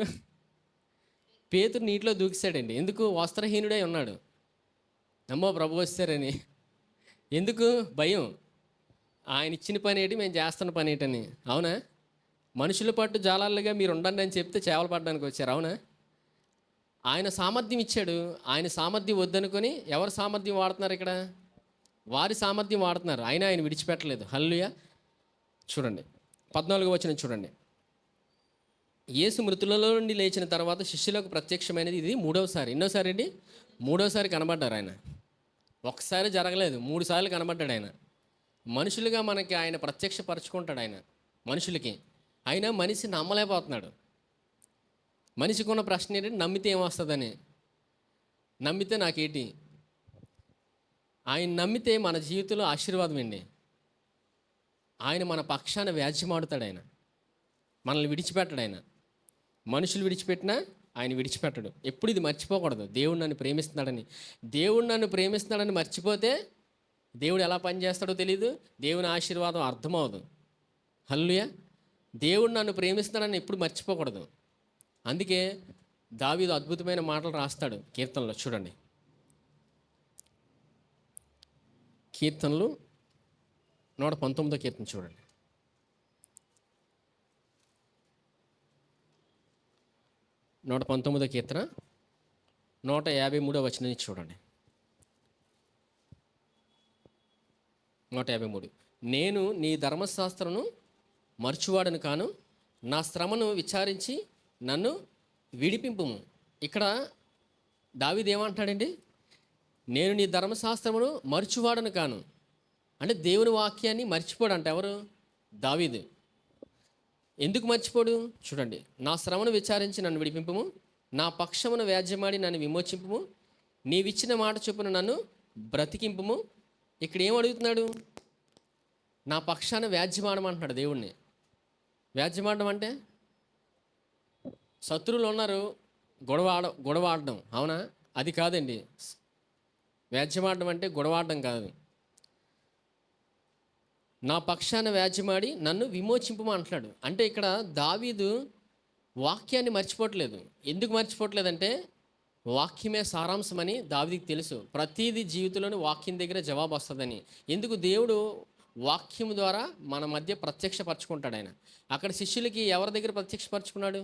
పేతురు నీటిలో దూకిసాడండి. ఎందుకు? వస్త్రహీనుడై ఉన్నాడు. అమ్మో ప్రభు వస్తారని. ఎందుకు? భయం. ఆయన ఇచ్చిన పని ఏంటి, మేము చేస్తున్న పని ఏంటని. అవునా? మనుషుల పట్టు జాలాలుగా మీరు ఉండండి అని చెప్తే చేపలు పట్టడానికి వచ్చారు. అవునా? ఆయన సామర్థ్యం ఇచ్చాడు. ఆయన సామర్థ్యం వద్దనుకొని ఎవరు సామర్థ్యం వాడుతున్నారు ఇక్కడ? వారి సామర్థ్యం వాడుతున్నారు. అయినా ఆయన విడిచిపెట్టలేదు. హల్లెలూయా. చూడండి 14వ వచనం చూడండి. యేసు మృతులలో నుండి లేచిన తర్వాత శిష్యులకు ప్రత్యక్షమైనది ఇది మూడవసారి. ఎన్నోసారి అండి? మూడోసారి కనబడ్డారు ఆయన. ఒకసారి జరగలేదు, 3 సార్లు కనబడ్డాడు ఆయన. మనుషులుగా మనకి ఆయన ప్రత్యక్షపరచుకుంటాడు ఆయన మనుషులకి. అయినా మనిషి నమ్మలేకపోతున్నాడు. మనిషికి ఉన్న ప్రశ్న ఏంటంటే నమ్మితే ఏమొస్తుందని. నమ్మితే నాకేంటి? ఆయన నమ్మితే మన జీవితంలో ఆశీర్వాదం అండి. ఆయన మన పక్షాన వ్యాజ్యమాడుతాడు. ఆయన మనల్ని విడిచిపెట్టడు. ఆయన మనుషులు విడిచిపెట్టినా ఆయన విడిచిపెట్టడు. ఎప్పుడు ఇది మర్చిపోకూడదు. దేవుడు నన్ను ప్రేమిస్తున్నాడని. దేవుడు నన్ను ప్రేమిస్తున్నాడని మర్చిపోతే దేవుడు ఎలా పనిచేస్తాడో తెలియదు. దేవుని ఆశీర్వాదం అర్థమవదు. హల్లెలూయా. దేవుడు నన్ను ప్రేమిస్తున్నాడని ఎప్పుడు మర్చిపోకూడదు. అందుకే దావీదు అద్భుతమైన మాటలు రాస్తాడు కీర్తనలో. చూడండి, కీర్తనలు 119వ కీర్తన చూడండి. 119వ కీర్తన 153వ వచనం చూడండి. 153. నేను నీ ధర్మశాస్త్రను మర్చువాడను కాను, నా శ్రమను విచారించి నన్ను విడిపింపుము. ఇక్కడ దావీదు ఏమంటాడండి? నేను నీ ధర్మశాస్త్రమును మర్చువాడను కాను. అంటే దేవుని వాక్యాన్ని మర్చిపోడంట. ఎవరు? దావీదు. ఎందుకు మర్చిపోడు? చూడండి, నా శ్రమను విచారించి నన్ను విడిపింపుము, నా పక్షమును వ్యాజ్యమాడి నన్ను విమోచింపుము, నీవిచ్చిన మాట చొప్పున నన్ను బ్రతికింపుము. ఇక్కడ ఏం అడుగుతున్నాడు? నా పక్షాన వ్యాజ్యమాడమంటున్నాడు దేవుణ్ణి. వ్యాజ్యమాడడం అంటే శత్రువులు ఉన్నారు, గొడవ ఆడడం. అవునా? అది కాదండి. వ్యాజ్యమాడడం అంటే గొడవ ఆడడం కాదు. నా పక్షాన వ్యాజ్యమాడి నన్ను విమోచింపము అంటున్నాడు. అంటే ఇక్కడ దావీదు వాక్యాన్ని మర్చిపోవట్లేదు. ఎందుకు మర్చిపోవట్లేదంటే వాక్యమే సారాంశమని దావీదుకి తెలుసు. ప్రతిదీ జీవితంలోని వాక్యం దగ్గర జవాబు వస్తుందని. ఎందుకు? దేవుడు వాక్యం ద్వారా మన మధ్య ప్రత్యక్షపరచుకుంటాడు ఆయన. అక్కడ శిష్యులకి ఎవరి దగ్గర ప్రత్యక్షపరచుకున్నాడు?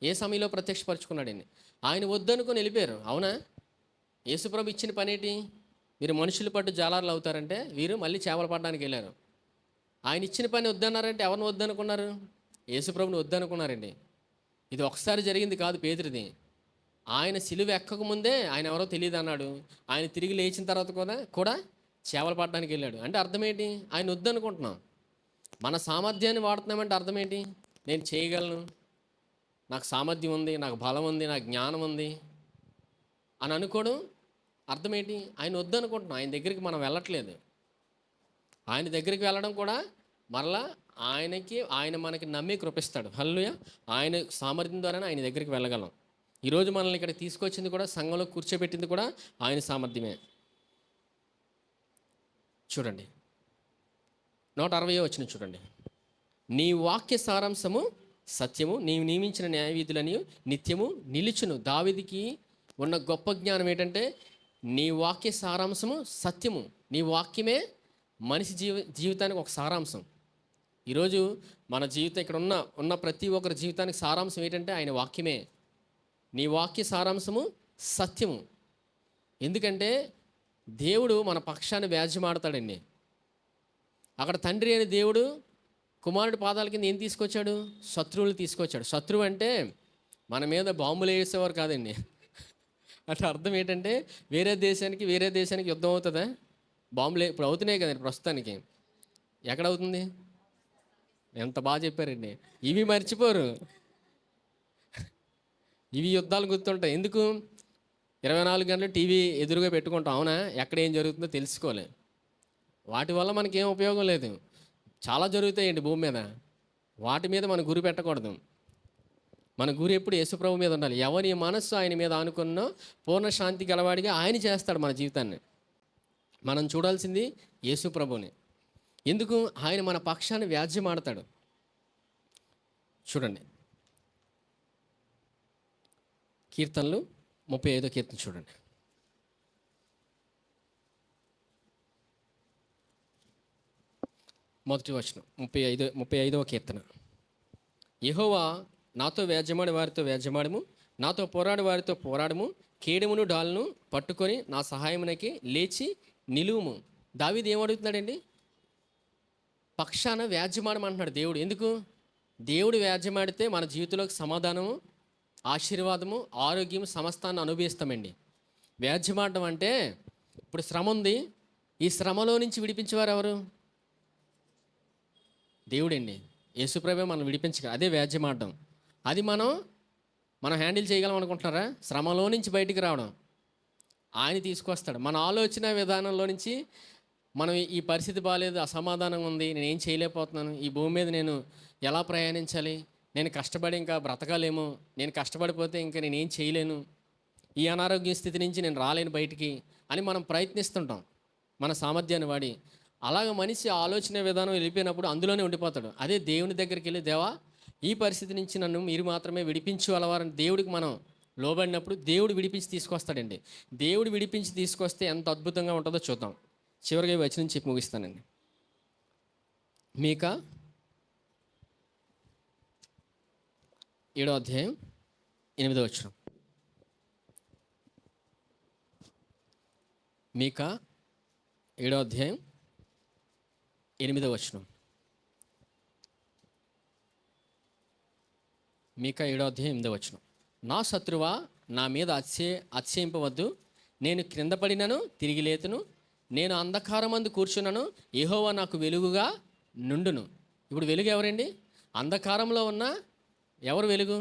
ఏ సమయంలో ప్రత్యక్షపరచుకున్నాడండి? ఆయన వద్దనుకొని వెళ్ళిపోయారు. అవునా? యేసుప్రభు ఇచ్చిన పని ఏంటి? మీరు మనుషులు పట్టు జాలార్లు అవుతారంటే వీరు మళ్ళీ చేపలు పట్టడానికి వెళ్ళారు. ఆయన ఇచ్చిన పని వద్దన్నారంటే ఎవరిని వద్దనుకున్నారు? యేసుప్రభుని వద్దనుకున్నారండి. ఇది ఒకసారి జరిగింది కాదు పేతురుది. ఆయన సిలువ ఎక్కకముందే ఆయన ఎవరో తెలియదు అన్నాడు. ఆయన తిరిగి లేచిన తర్వాత కూడా చేపలు పట్టడానికి వెళ్ళాడు. అంటే అర్థం ఏంటి? ఆయన వద్దనుకుంటున్నాం. మన సామర్థ్యాన్ని వాడుతున్నామంటే అర్థం ఏంటి? నేను చేయగలను, నాకు సామర్థ్యం ఉంది, నాకు బలం ఉంది, నాకు జ్ఞానం ఉంది అని అనుకోవడం అర్థం ఏంటి? ఆయన వద్దనుకుంటున్నాం. ఆయన దగ్గరికి మనం వెళ్ళట్లేదు. ఆయన దగ్గరికి వెళ్ళడం కూడా మరలా ఆయన మనకి నమ్మి కృపిస్తాడు. హల్లెలూయా. ఆయన సామర్థ్యం ద్వారానే ఆయన దగ్గరికి వెళ్ళగలం. ఈరోజు మనల్ని ఇక్కడ తీసుకొచ్చింది కూడా, సంఘంలో కూర్చోబెట్టింది కూడా ఆయన సామర్థ్యమే. చూడండి 160వ వచనం చూడండి. నీ వాక్య సారాంశము సత్యము, నీవు నియమించిన న్యాయవిధులని నిత్యము నిలుచును. దావీదుకి ఉన్న గొప్ప జ్ఞానం ఏంటంటే నీ వాక్య సారాంశము సత్యము. నీ వాక్యమే మనిషి జీవితానికి ఒక సారాంశం. ఈరోజు మన జీవితం ఇక్కడ ఉన్న ప్రతి ఒక్కరి జీవితానికి సారాంశం ఏంటంటే ఆయన వాక్యమే. నీ వాక్య సారాంశము సత్యము. ఎందుకంటే దేవుడు మన పక్షాన్ని వ్యాజ్యమాడతాడండి. అక్కడ తండ్రి అయిన దేవుడు కుమారుడి పాదాల కింద ఏం తీసుకొచ్చాడు? శత్రువులు తీసుకొచ్చాడు. శత్రువు అంటే మన మీద బాంబులు వేసేవారు కాదండి. అంటే అర్థం ఏంటంటే వేరే దేశానికి యుద్ధం అవుతుందా? బాంబులు ఇప్పుడు అవుతున్నాయి కదండి ప్రస్తుతానికి. ఎక్కడ అవుతుంది? ఎంత బాగా చెప్పారండి. ఇవి మర్చిపోరు. ఇవి యుద్ధాలు గుర్తుంటాయి. ఎందుకు? 24 గంటలు టీవీ ఎదురుగా పెట్టుకుంటాం. అవునా? ఎక్కడ ఏం జరుగుతుందో తెలుసుకోలే. వాటి వల్ల మనకేం ఉపయోగం లేదు. చాలా జరుగుతాయండి భూమి మీద. వాటి మీద మనం గురి పెట్టకూడదు. మన గురి ఎప్పుడు యేసుప్రభు మీద ఉండాలి. ఎవరి మనస్సు ఆయన మీద ఆనుకున్నో పూర్ణ శాంతి గలవాడిగా ఆయన చేస్తాడు మన జీవితాన్ని. మనం చూడాల్సింది యేసుప్రభుని. ఎందుకు? ఆయన మన పక్షాన్ని వ్యాజ్యమాడతాడు. చూడండి, కీర్తనలు 35 కీర్తన చూడండి. మొదటి వచనం 35వ కీర్తన. యెహోవా, నాతో వ్యాజ్యమాడి వారితో వ్యాజ్యమాడము, నాతో పోరాడు వారితో పోరాడము, కేడమును డాలును పట్టుకొని నా సహాయమునకి లేచి నిలువుము. దావీదు ఏమడుగుతున్నాడండి? పక్షాన వ్యాజ్యమాడమంటున్నాడు దేవుడు. ఎందుకు? దేవుడు వ్యాజ్యమాడితే మన జీవితంలోకి సమాధానము, ఆశీర్వాదము, ఆరోగ్యం సమస్తాన్ని అనుభవిస్తామండి. వ్యాజ్యమాడడం అంటే, ఇప్పుడు శ్రమ ఉంది, ఈ శ్రమలో నుంచి విడిపించేవారు ఎవరు? దేవుడండి. యేసుప్రభువే మనం విడిపించగల. అదే వ్యాజ్యమాడడం. అది మనం హ్యాండిల్ చేయగలం అనుకుంటున్నారా? శ్రమలో నుంచి బయటికి రావడం ఆయన తీసుకొస్తాడు. మన ఆలోచన విధానంలో నుంచి మనం ఈ పరిస్థితి బాగాలేదు, అసమాధానం ఉంది, నేను ఏం చేయలేకపోతున్నాను, ఈ భూమి మీద నేను ఎలా ప్రయాణించాలి, నేను కష్టపడి ఇంకా బ్రతకాలేమో, నేను కష్టపడిపోతే ఇంకా నేను ఏం చేయలేను, ఈ అనారోగ్య స్థితి నుంచి నేను రాలేను బయటికి అని మనం ప్రయత్నిస్తుంటాం మన సామర్థ్యాన్ని వాడి. అలాగ మనిషి ఆలోచన విధానం వెళ్ళిపోయినప్పుడు అందులోనే ఉండిపోతాడు. అదే దేవుని దగ్గరికి వెళ్ళి, దేవా ఈ పరిస్థితి నుంచి నన్ను మీరు మాత్రమే విడిపించు అలవారని దేవుడికి మనం లోబడినప్పుడు దేవుడు విడిపించి తీసుకొస్తాడండి. దేవుడు విడిపించి తీసుకొస్తే ఎంత అద్భుతంగా ఉంటుందో చూద్దాం. చివరిగా ఈ వచనం చెప్పి ముగిస్తానండి. మీకా 7వ అధ్యాయం 8వ వచనం. మీకా 7వ అధ్యాయం 8వ వచనం. మీకా 7వ అధ్యాయం 8వ వచనం. నా శత్రువా, నా మీద అతిశయింపవద్దు, నేను క్రింద పడినను తిరిగి లేతును, నేను అంధకారమందు కూర్చున్నాను, యెహోవా నాకు వెలుగుగా నుండును. ఇప్పుడు వెలుగు ఎవరండి? అంధకారంలో ఉన్న ఎవరు వెలుగు?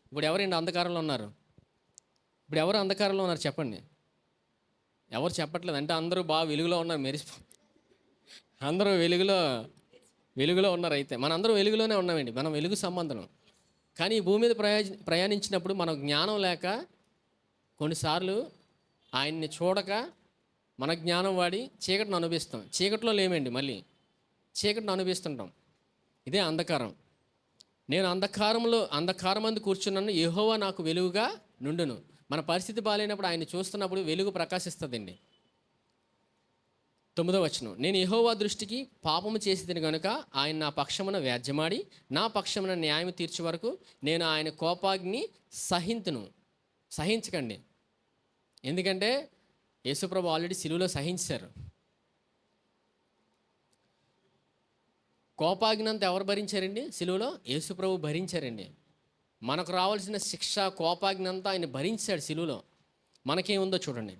ఇప్పుడు ఎవరండి అంధకారంలో ఉన్నారు? ఇప్పుడు ఎవరు అంధకారంలో ఉన్నారు చెప్పండి. ఎవరు చెప్పట్లేదు. అంటే అందరూ బాగా వెలుగులో ఉన్నారు, అందరూ వెలుగులో ఉన్నారు. అయితే మనందరూ వెలుగులోనే ఉన్నామండి. మనం వెలుగు సంబంధం. కానీ ఈ భూమి మీద ప్రయాణించినప్పుడు మనం జ్ఞానం లేక కొన్నిసార్లు ఆయన్ని చూడక మన జ్ఞానం వాడి చీకటిని అనుభవిస్తాం. చీకటిలో లేమండి, మళ్ళీ చీకటిని అనుభవిస్తుంటాం. ఇదే అంధకారం. నేను అంధకారమందు కూర్చున్నాను, యెహోవా నాకు వెలుగుగా నుండును. మన పరిస్థితి బాగాలేనప్పుడు ఆయన్ని చూస్తున్నప్పుడు వెలుగు ప్రకాశిస్తుందండి. 9వ వచనం. నేను యెహోవా దృష్టికి పాపము చేసేదని కనుక ఆయన నా పక్షమున వ్యాజ్యమాడి నా పక్షమున న్యాయం తీర్చే వరకు నేను ఆయన కోపాగ్ని సహించకండి. ఎందుకంటే యేసుప్రభు ఆల్రెడీ సిలువలో సహించారు. కోపాగ్ని అంతా ఎవరు భరించారండి? సిలువలో యేసుప్రభు భరించారండి. మనకు రావాల్సిన శిక్ష, కోపాగ్ని అంతా ఆయన భరించాడు సిలువలో. మనకేముందో చూడండి.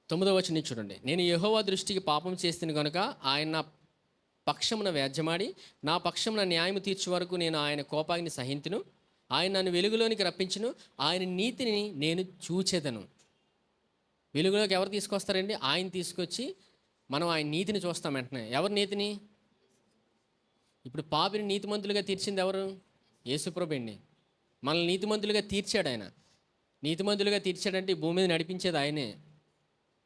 9వ వచనం చూడండి. నేను యెహోవా దృష్టికి పాపం చేస్తాను కనుక ఆయన నా పక్షమున వ్యాజ్యమాడి నా పక్షమున న్యాయం తీర్చే వరకు నేను ఆయన కోపాగ్ని సహింతును. ఆయన నన్ను వెలుగులోనికి రప్పించును, ఆయన నీతిని నేను చూచేదను. వెలుగులోకి ఎవరు తీసుకొస్తారండి? ఆయన తీసుకొచ్చి మనం ఆయన నీతిని చూస్తాం వెంటనే. ఎవరి నీతిని? ఇప్పుడు పాపిని నీతిమంతులుగా తీర్చింది ఎవరు? యేసుప్రభు అండి. మనల్ని నీతిమంతులుగా తీర్చాడు ఆయన. నీతిమంతులుగా తీర్చాడంటే ఈ భూమి మీద నడిపించేది ఆయనే.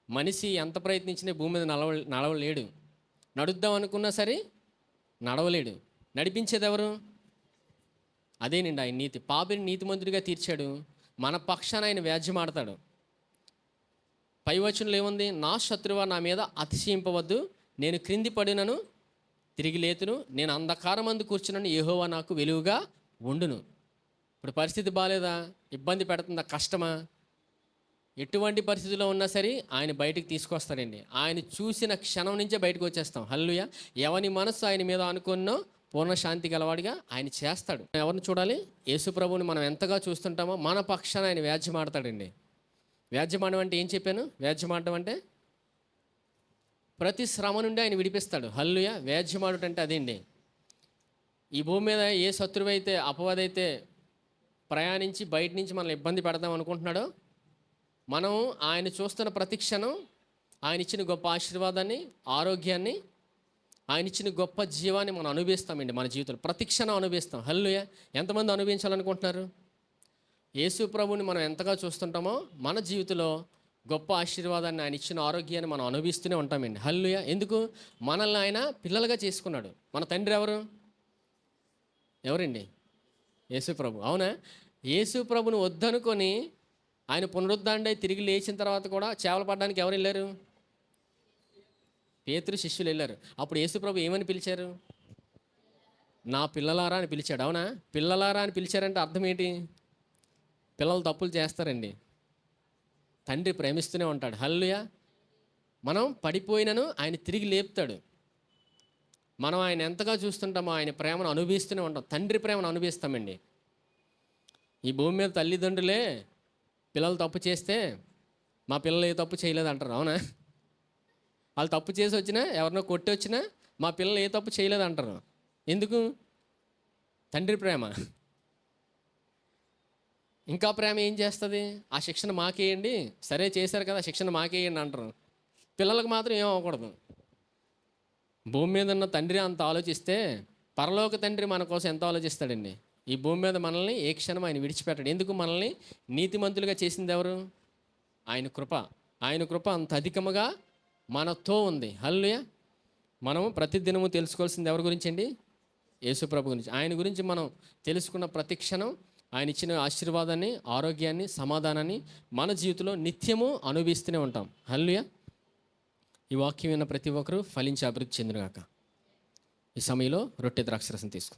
మనిషి ఎంత ప్రయత్నించినా భూమి మీద నడవలేడు. నడుద్దాం అనుకున్నా సరే నడవలేడు. నడిపించేది ఎవరు? అదేనండి ఆయన నీతి. పాపిని నీతిమంతుడిగా తీర్చాడు, మన పక్షాన ఆయన వ్యాజ్యమాడతాడు. పై వచనంలో ఏముంది? నా శత్రువా, నా మీద అతిశయింపవద్దు, నేను క్రింది పడినను తిరిగి లేతును, నేను అంధకారమందు కూర్చున్నాను, యెహోవా నాకు వెలుగుగా ఉండును. ఇప్పుడు పరిస్థితి బాగాలేదా? ఇబ్బంది పెడుతుందా? కష్టమా? ఎటువంటి పరిస్థితిలో ఉన్నా సరే ఆయన బయటికి తీసుకొస్తారండి. ఆయన చూసిన క్షణం నుంచే బయటకు వచ్చేస్తాం. హల్లెలూయా. ఎవని మనస్సు ఆయన మీద అనుకున్నో పూర్ణ శాంతి గలవాడిగా ఆయన చేస్తాడు. ఎవరిని చూడాలి? యేసుప్రభుని మనం ఎంతగా చూస్తుంటామో మన పక్షాన ఆయన వ్యాజ్యమాడతాడండి. వ్యాజ్యమాడడం అంటే ఏం చెప్పాను? వ్యాజ్యమాడడం అంటే ప్రతి శ్రమ నుండి ఆయన విడిపిస్తాడు. హల్లెలూయా. వ్యాజ్యమాడుట అంటే అదేండి. ఈ భూమి మీద ఏ శత్రువైతే, అపవాదైతే ప్రయాణించి బయట నుంచి మనల్ని ఇబ్బంది పెడదాం అనుకుంటున్నాడో, మనం ఆయన చూస్తున్న ప్రతి క్షణం ఆయన ఇచ్చిన గొప్ప ఆశీర్వాదాన్ని, ఆరోగ్యాన్ని, ఆయన ఇచ్చిన గొప్ప జీవాన్ని మనం అనుభవిస్తామండి. మన జీవితంలో ప్రతి క్షణం అనుభవిస్తాం. హల్లెలూయా. ఎంతమంది అనుభవించాలనుకుంటున్నారు? యేసు ప్రభువుని మనం ఎంతగా చూస్తుంటామో మన జీవితంలో గొప్ప ఆశీర్వాదాన్ని, ఆయన ఇచ్చిన ఆరోగ్యాన్ని మనం అనుభవిస్తూనే ఉంటామండి. హల్లెలూయా. ఎందుకు? మనల్ని ఆయన పిల్లలుగా చేసుకున్నాడు. మన తండ్రి ఎవరండి? యేసు ప్రభు. అవునా? యేసు ప్రభుని వద్దనుకొని ఆయన పునరుద్ధాండై తిరిగి లేచిన తర్వాత కూడా చేపలు పడడానికి ఎవరు వెళ్ళారు? పేతురు శిష్యులు వెళ్ళారు. అప్పుడు యేసు ప్రభు ఏమని పిలిచారు? నా పిల్లలారా అని పిలిచాడు. అవునా? పిల్లలారా అని పిలిచారంటే అర్థం ఏంటి? పిల్లలు తప్పులు చేస్తారండి, తండ్రి ప్రేమిస్తూనే ఉంటాడు. హల్లెలూయా. మనం పడిపోయినను ఆయన తిరిగి లేపుతాడు. మనం ఆయన ఎంతగా చూస్తుంటామో ఆయన ప్రేమను అనుభవిస్తూనే ఉంటాం. తండ్రి ప్రేమను అనుభవిస్తామండి. ఈ భూమి మీద తల్లిదండ్రులే పిల్లలు తప్పు చేస్తే మా పిల్లలు ఏ తప్పు చేయలేదు అంటారు. అవునా? వాళ్ళు తప్పు చేసి వచ్చినా, ఎవరినో కొట్టి వచ్చినా మా పిల్లలు ఏ తప్పు చేయలేదు అంటారు. ఎందుకు? తండ్రి ప్రేమ. ఇంకా ప్రేమ ఏం చేస్తుంది? ఆ శిక్షణ మాకేయండి, సరే చేశారు కదా శిక్షణ మాకేయండి అంటారు. పిల్లలకు మాత్రం ఏం అవ్వకూడదు. భూమి మీద ఉన్న తండ్రి అంత ఆలోచిస్తే పరలోక తండ్రి మన కోసం ఎంత ఆలోచిస్తాడండి. ఈ భూమి మీద మనల్ని ఏ క్షణం ఆయన విడిచిపెట్టాడు. ఎందుకు? మనల్ని నీతిమంతులుగా చేసింది ఎవరు? ఆయన కృప. ఆయన కృప అంత అధికముగా మనతో ఉంది. హల్లెలూయా. మనము ప్రతిదినము తెలుసుకోవాల్సింది ఎవరి గురించి అండి? యేసు ప్రభు గురించి. ఆయన గురించి మనం తెలుసుకున్న ప్రతి క్షణం ఆయన ఇచ్చిన ఆశీర్వాదాన్ని, ఆరోగ్యాన్ని, సమాధానాన్ని మన జీవితంలో నిత్యము అనుభవిస్తూనే ఉంటాం. హల్లెలూయా. ఈ వాక్యం విన్న ప్రతి ఒక్కరూ ఫలించి అభివృద్ధి చెందుగాక. ఈ సమయంలో రొట్టె ద్రాక్షరసం తీసుకు.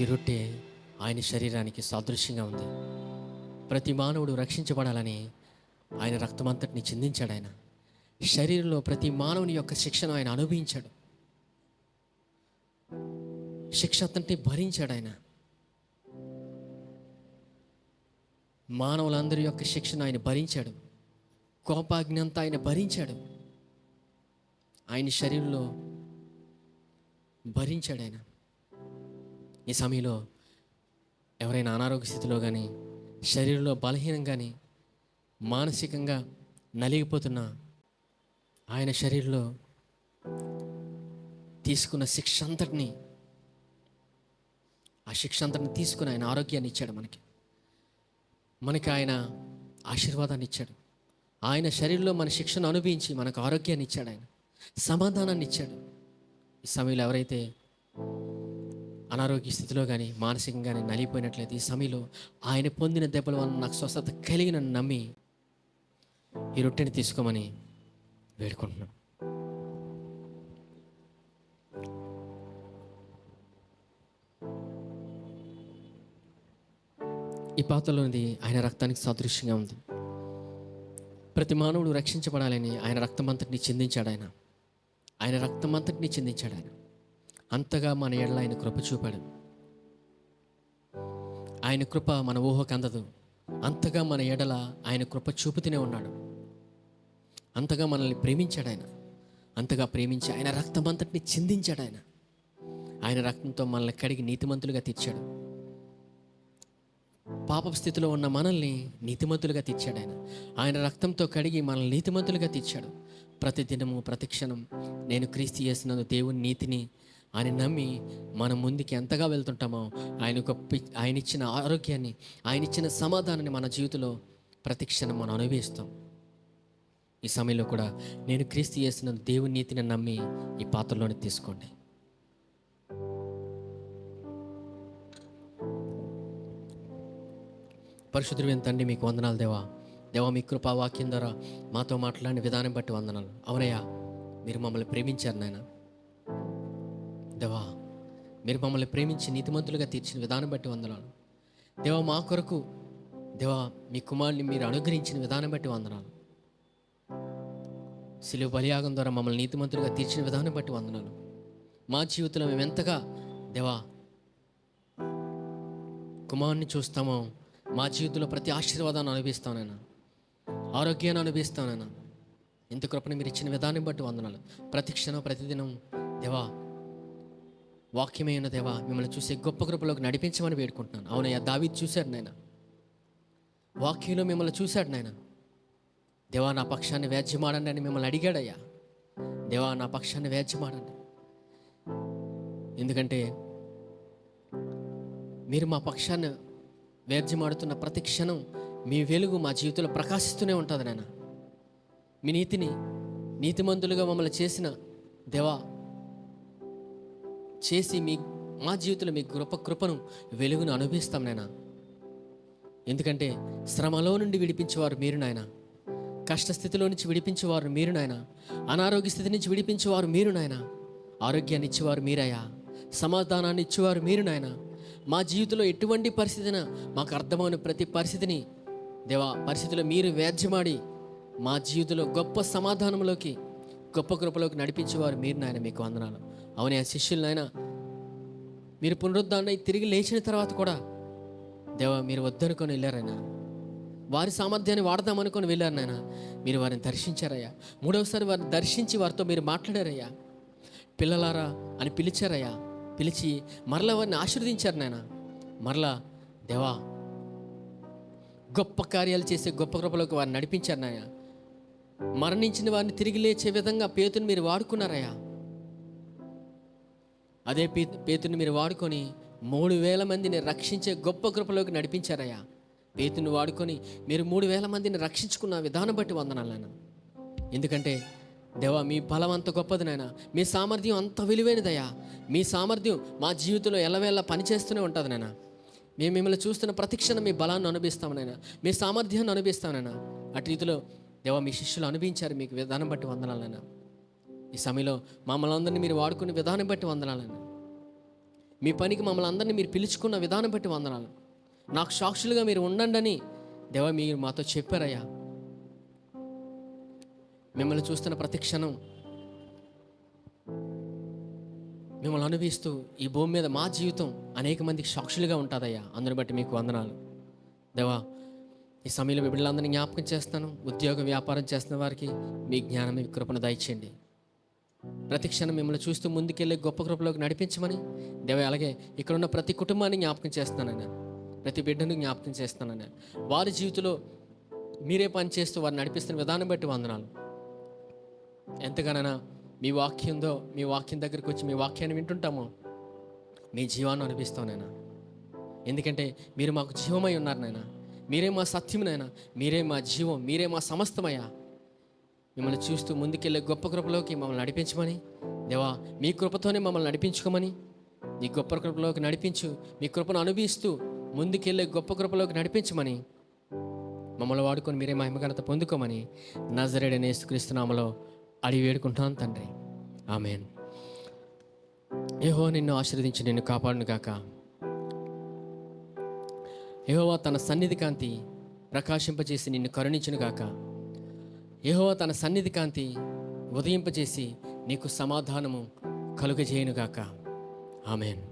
ఈ రొట్టె ఆయన శరీరానికి సాదృశ్యంగా ఉంది. ప్రతి మానవుడు రక్షించబడాలని ఆయన రక్తమంతటిని చిందించాడు. ఆయన శరీరంలో ప్రతి మానవుని యొక్క శిక్షను ఆయన అనుభవించాడు. శిక్ష అంతటిని భరించాడు. ఆయన మానవులందరి యొక్క శిక్షను ఆయన భరించాడు. కోపాగ్ని అంతా ఆయన భరించాడు. ఆయన శరీరంలో భరించాడు. ఆయన ఈ సమయంలో ఎవరైనా అనారోగ్య స్థితిలో కానీ, శరీరంలో బలహీనం కానీ, మానసికంగా నలిగిపోతున్నా ఆయన శరీరంలో తీసుకున్న శిక్ష అంతటిని, ఆ శిక్ష అంతటిని తీసుకుని ఆయన ఆరోగ్యాన్ని ఇచ్చాడు. మనకి ఆయన ఆశీర్వాదాన్ని ఇచ్చాడు. ఆయన శరీరంలో మన శిక్షను అనుభవించి మనకు ఆరోగ్యాన్ని ఇచ్చాడు. ఆయన సమాధానాన్ని ఇచ్చాడు. ఈ సమయంలో ఎవరైతే అనారోగ్య స్థితిలో కానీ, మానసికంగా కానీ నలిగిపోయినట్లయితే ఈ సమయంలో ఆయన పొందిన దెబ్బల వల్ల నాకు స్వస్థత కలిగిన నమ్మి ఈ రొట్టెని తీసుకోమని వేడుకుంటున్నాం. ఈ పాత్రలోనిది ఆయన రక్తానికి సాదృశ్యంగా ఉంది. ప్రతి మానవుడు రక్షించబడాలని ఆయన రక్తమంతటిని చిందించాడు. ఆయన రక్తమంతటిని చిందించాడు. ఆయన అంతగా మన ఎడల ఆయన కృప చూపాడు. ఆయన కృప మన ఊహకు అందదు. అంతగా మన ఎడల ఆయన కృప చూపుతూనే ఉన్నాడు. అంతగా మనల్ని ప్రేమించాడు. ఆయన అంతగా ప్రేమించి ఆయన రక్తమంతటిని చిందించాడు. ఆయన రక్తంతో మనల్ని కడిగి నీతిమంతులుగా తీర్చాడు. పాపపు స్థితిలో ఉన్న మనల్ని నీతిమంతులుగా తీర్చాడు. ఆయన రక్తంతో కడిగి మనల్ని నీతిమంతులుగా తీర్చాడు. ప్రతిదినము ప్రతి క్షణం నేను క్రీస్తు యేసునందు దేవుని నీతిని ఆయన నమ్మి మనం ముందుకి ఎంతగా వెళ్తుంటామో ఆయన ఇచ్చిన ఆరోగ్యాన్ని, ఆయన ఇచ్చిన సమాధానాన్ని మన జీవితంలో ప్రతి క్షణం మనం అనుభవిస్తాం. ఈ సమయంలో కూడా నేను క్రీస్తు యేసునందు దేవుని నీతిని నమ్మి ఈ పాత్రలోనే తీసుకోండి. పరిశుద్ధుడైన తండ్రి, మీకు వందనాలు దేవా. మీ కృపావాక్యం ద్వారా మాతో మాట్లాడిన విధానం బట్టి వందనాలు. అవునయ్యా, మీరు మమ్మల్ని ప్రేమించారు నాయన. దేవా, మీరు మమ్మల్ని ప్రేమించి నీతిమంతులుగా తీర్చిన విధానం బట్టి వందనాలు. దేవా, మా కొరకు దేవా మీ కుమారుని మీరు అనుగ్రహించిన విధానం బట్టి వందనాలు. శిలువ బలియాగం ద్వారా మమ్మల్ని నీతిమంతులుగా తీర్చిన విధానం బట్టి వందనాలు. మా జీవితంలో మేము ఎంతగా దేవా కుమారుని చూస్తామో మా జీవితంలో ప్రతి ఆశీర్వాదాన్ని అనుభవిస్తానైనా, ఆరోగ్యాన్ని అనుభవిస్తానైనా. ఇంత కృపను మీరు ఇచ్చిన విధానం బట్టి వందనాలు. ప్రతి క్షణం ప్రతిదినం దేవా వాక్యమైన దేవా మిమ్మల్ని చూసే గొప్ప కృపలోకి నడిపించమని వేడుకుంటున్నాను. అవునయ్యా, దావీదు చూశాడు నాయన, వాక్యంలో మిమ్మల్ని చూశాడు నాయన. దేవా, నా పక్షాన్ని వ్యాజ్యమాడండి అని మిమ్మల్ని అడిగాడయ్యా. దేవా, నా పక్షాన్ని వ్యాజ్యమాడండి, ఎందుకంటే మీరు మా పక్షాన్ని వ్యాజ్యమాడుతున్న ప్రతి క్షణం మీ వెలుగు మా జీవితంలో ప్రకాశిస్తూనే ఉంటుంది నాయన. మీ నీతిని నీతిమంతులుగా మమ్మల్ని చేసిన దేవా చేసి మా జీవితంలో మీ కృపను వెలుగును అనుభవిస్తాం నాయన. ఎందుకంటే శ్రమలో నుండి విడిపించేవారు మీరు నాయన, కష్టస్థితిలో నుంచి విడిపించేవారు మీరు నాయన, అనారోగ్య స్థితి నుంచి విడిపించేవారు మీరు నాయన, ఆరోగ్యాన్ని ఇచ్చేవారు మీరయ్యా, సమాధానాన్ని ఇచ్చేవారు మీరు నాయన. మా జీవితంలో ఎటువంటి పరిస్థితిన మాకు అర్థమైన ప్రతి పరిస్థితిని దేవా పరిస్థితిలో మీరు వ్యాజ్యమాడి మా జీవితంలో గొప్ప సమాధానంలోకి గొప్ప కృపలోకి నడిపించేవారు మీరు నాయన. మీకు వందనాలు. అవునే, ఆ శిష్యులు నాయన మీరు పునరుద్ధారణ తిరిగి లేచిన తర్వాత కూడా దేవా మీరు వద్దనుకొని వెళ్ళారైనా, వారి సామర్థ్యాన్ని వాడదామనుకొని వెళ్ళారు నాయన. మీరు వారిని దర్శించారయ్యా. మూడవసారి వారిని దర్శించి వారితో మీరు మాట్లాడారయ్యా. పిల్లలారా అని పిలిచారయ్యా. పిలిచి మరలా వారిని ఆశీర్వదించారు నాయన. మరలా దేవా గొప్ప కార్యాలు చేసే గొప్ప కృపలోకి వారిని నడిపించారు నాయన. మరణించిన వారిని తిరిగి లేచే విధంగా పేతుని మీరు వాడుకున్నారయ్యా. అదే పేతుని మీరు వాడుకొని 3,000 మందిని రక్షించే గొప్ప కృపలోకి నడిపించారయ్యా. పేతుని వాడుకొని మీరు 3,000 మందిని రక్షించుకున్న విధానం బట్టి వందనాలు నాయన. ఎందుకంటే దేవా మీ బలం అంత గొప్పది నాయన, మీ సామర్థ్యం అంత విలువైనదయ్యా. మీ సామర్థ్యం మా జీవితంలో ఎల్లవేళ పనిచేస్తూనే ఉంటుంది నాయన. మేము మిమ్మల్ని చూస్తున్న ప్రతి క్షణం మీ బలాన్ని అనుభవిస్తాము నాయన, మీ సామర్థ్యాన్ని అనుభవిస్తాం నాయన. అటు రీతిలో దేవా మీ శిష్యులు అనుభవించారు మీకు విధానం బట్టి వందనాలు నాయన. ఈ సమయంలో మమ్మల్ని అందరినీ మీరు వాడుకునే విధానం బట్టి వందనాలు నాయన. మీ పనికి మమ్మల్ని అందరినీ మీరు పిలుచుకున్న విధానం బట్టి వందనాలు. నాకు సాక్షులుగా మీరు ఉండండి అని దేవా మీరు మాతో చెప్పారయ్యా. మిమ్మల్ని చూస్తున్న ప్రతి క్షణం మిమ్మల్ని అనుభవిస్తూ ఈ భూమి మీద మా జీవితం అనేక మందికి సాక్షులుగా ఉంటుందయ్యా. అందుని బట్టి మీకు వందనాలు దేవా. ఈ సమయంలో మీ బిడ్డలందరినీ జ్ఞాపకం చేస్తాను. ఉద్యోగ వ్యాపారం చేస్తున్న వారికి మీ జ్ఞానం మీ కృపను దయచేయండి. ప్రతి క్షణం మిమ్మల్ని చూస్తూ ముందుకెళ్ళే గొప్ప కృపలోకి నడిపించమని దేవా. అలాగే ఇక్కడ ఉన్న ప్రతి కుటుంబాన్ని జ్ఞాపకం చేస్తానన్నా, ప్రతి బిడ్డను జ్ఞాపకం చేస్తానన్నా. వారి జీవితంలో మీరే పని చేస్తూ వారిని నడిపిస్తున్న విధానం బట్టి వందనాలు. ఎంతగానైనా మీ వాక్యంతో మీ వాక్యం దగ్గరికి వచ్చి మీ వాక్యాన్ని వింటుంటామో మీ జీవాన్ని అనిపిస్తాం నాయన. ఎందుకంటే మీరు మాకు జీవమై ఉన్నారు నాయన. మీరే మా సత్యమునైనా, మీరే మా జీవం, మీరే మా సమస్తమయ్యా. మిమ్మల్ని చూస్తూ ముందుకెళ్ళే గొప్ప కృపలోకి మమ్మల్ని నడిపించమని దేవా, మీ కృపతోనే మమ్మల్ని నడిపించుకోమని, మీ గొప్ప కృపలోకి నడిపించు, మీ కృపను అనుభవిస్తూ ముందుకెళ్ళే గొప్ప కృపలోకి నడిపించమని మమ్మల్ని వాడుకొని మీరే మహిమఘనత పొందుకోమని నజరేయుడైన యేసుక్రీస్తు నామములో అడిగి వేడుకుంటాను తండ్రి, ఆమేన్. యెహోవా నిన్ను ఆశీర్వదించి నిన్ను కాపాడును గాక. యెహోవా తన సన్నిధి కాంతి ప్రకాశింపజేసి నిన్ను కరుణించును గాక. యెహోవా తన సన్నిధి కాంతి ఉదయింపజేసి నీకు సమాధానము కలుగజేయును గాక. ఆమేన్.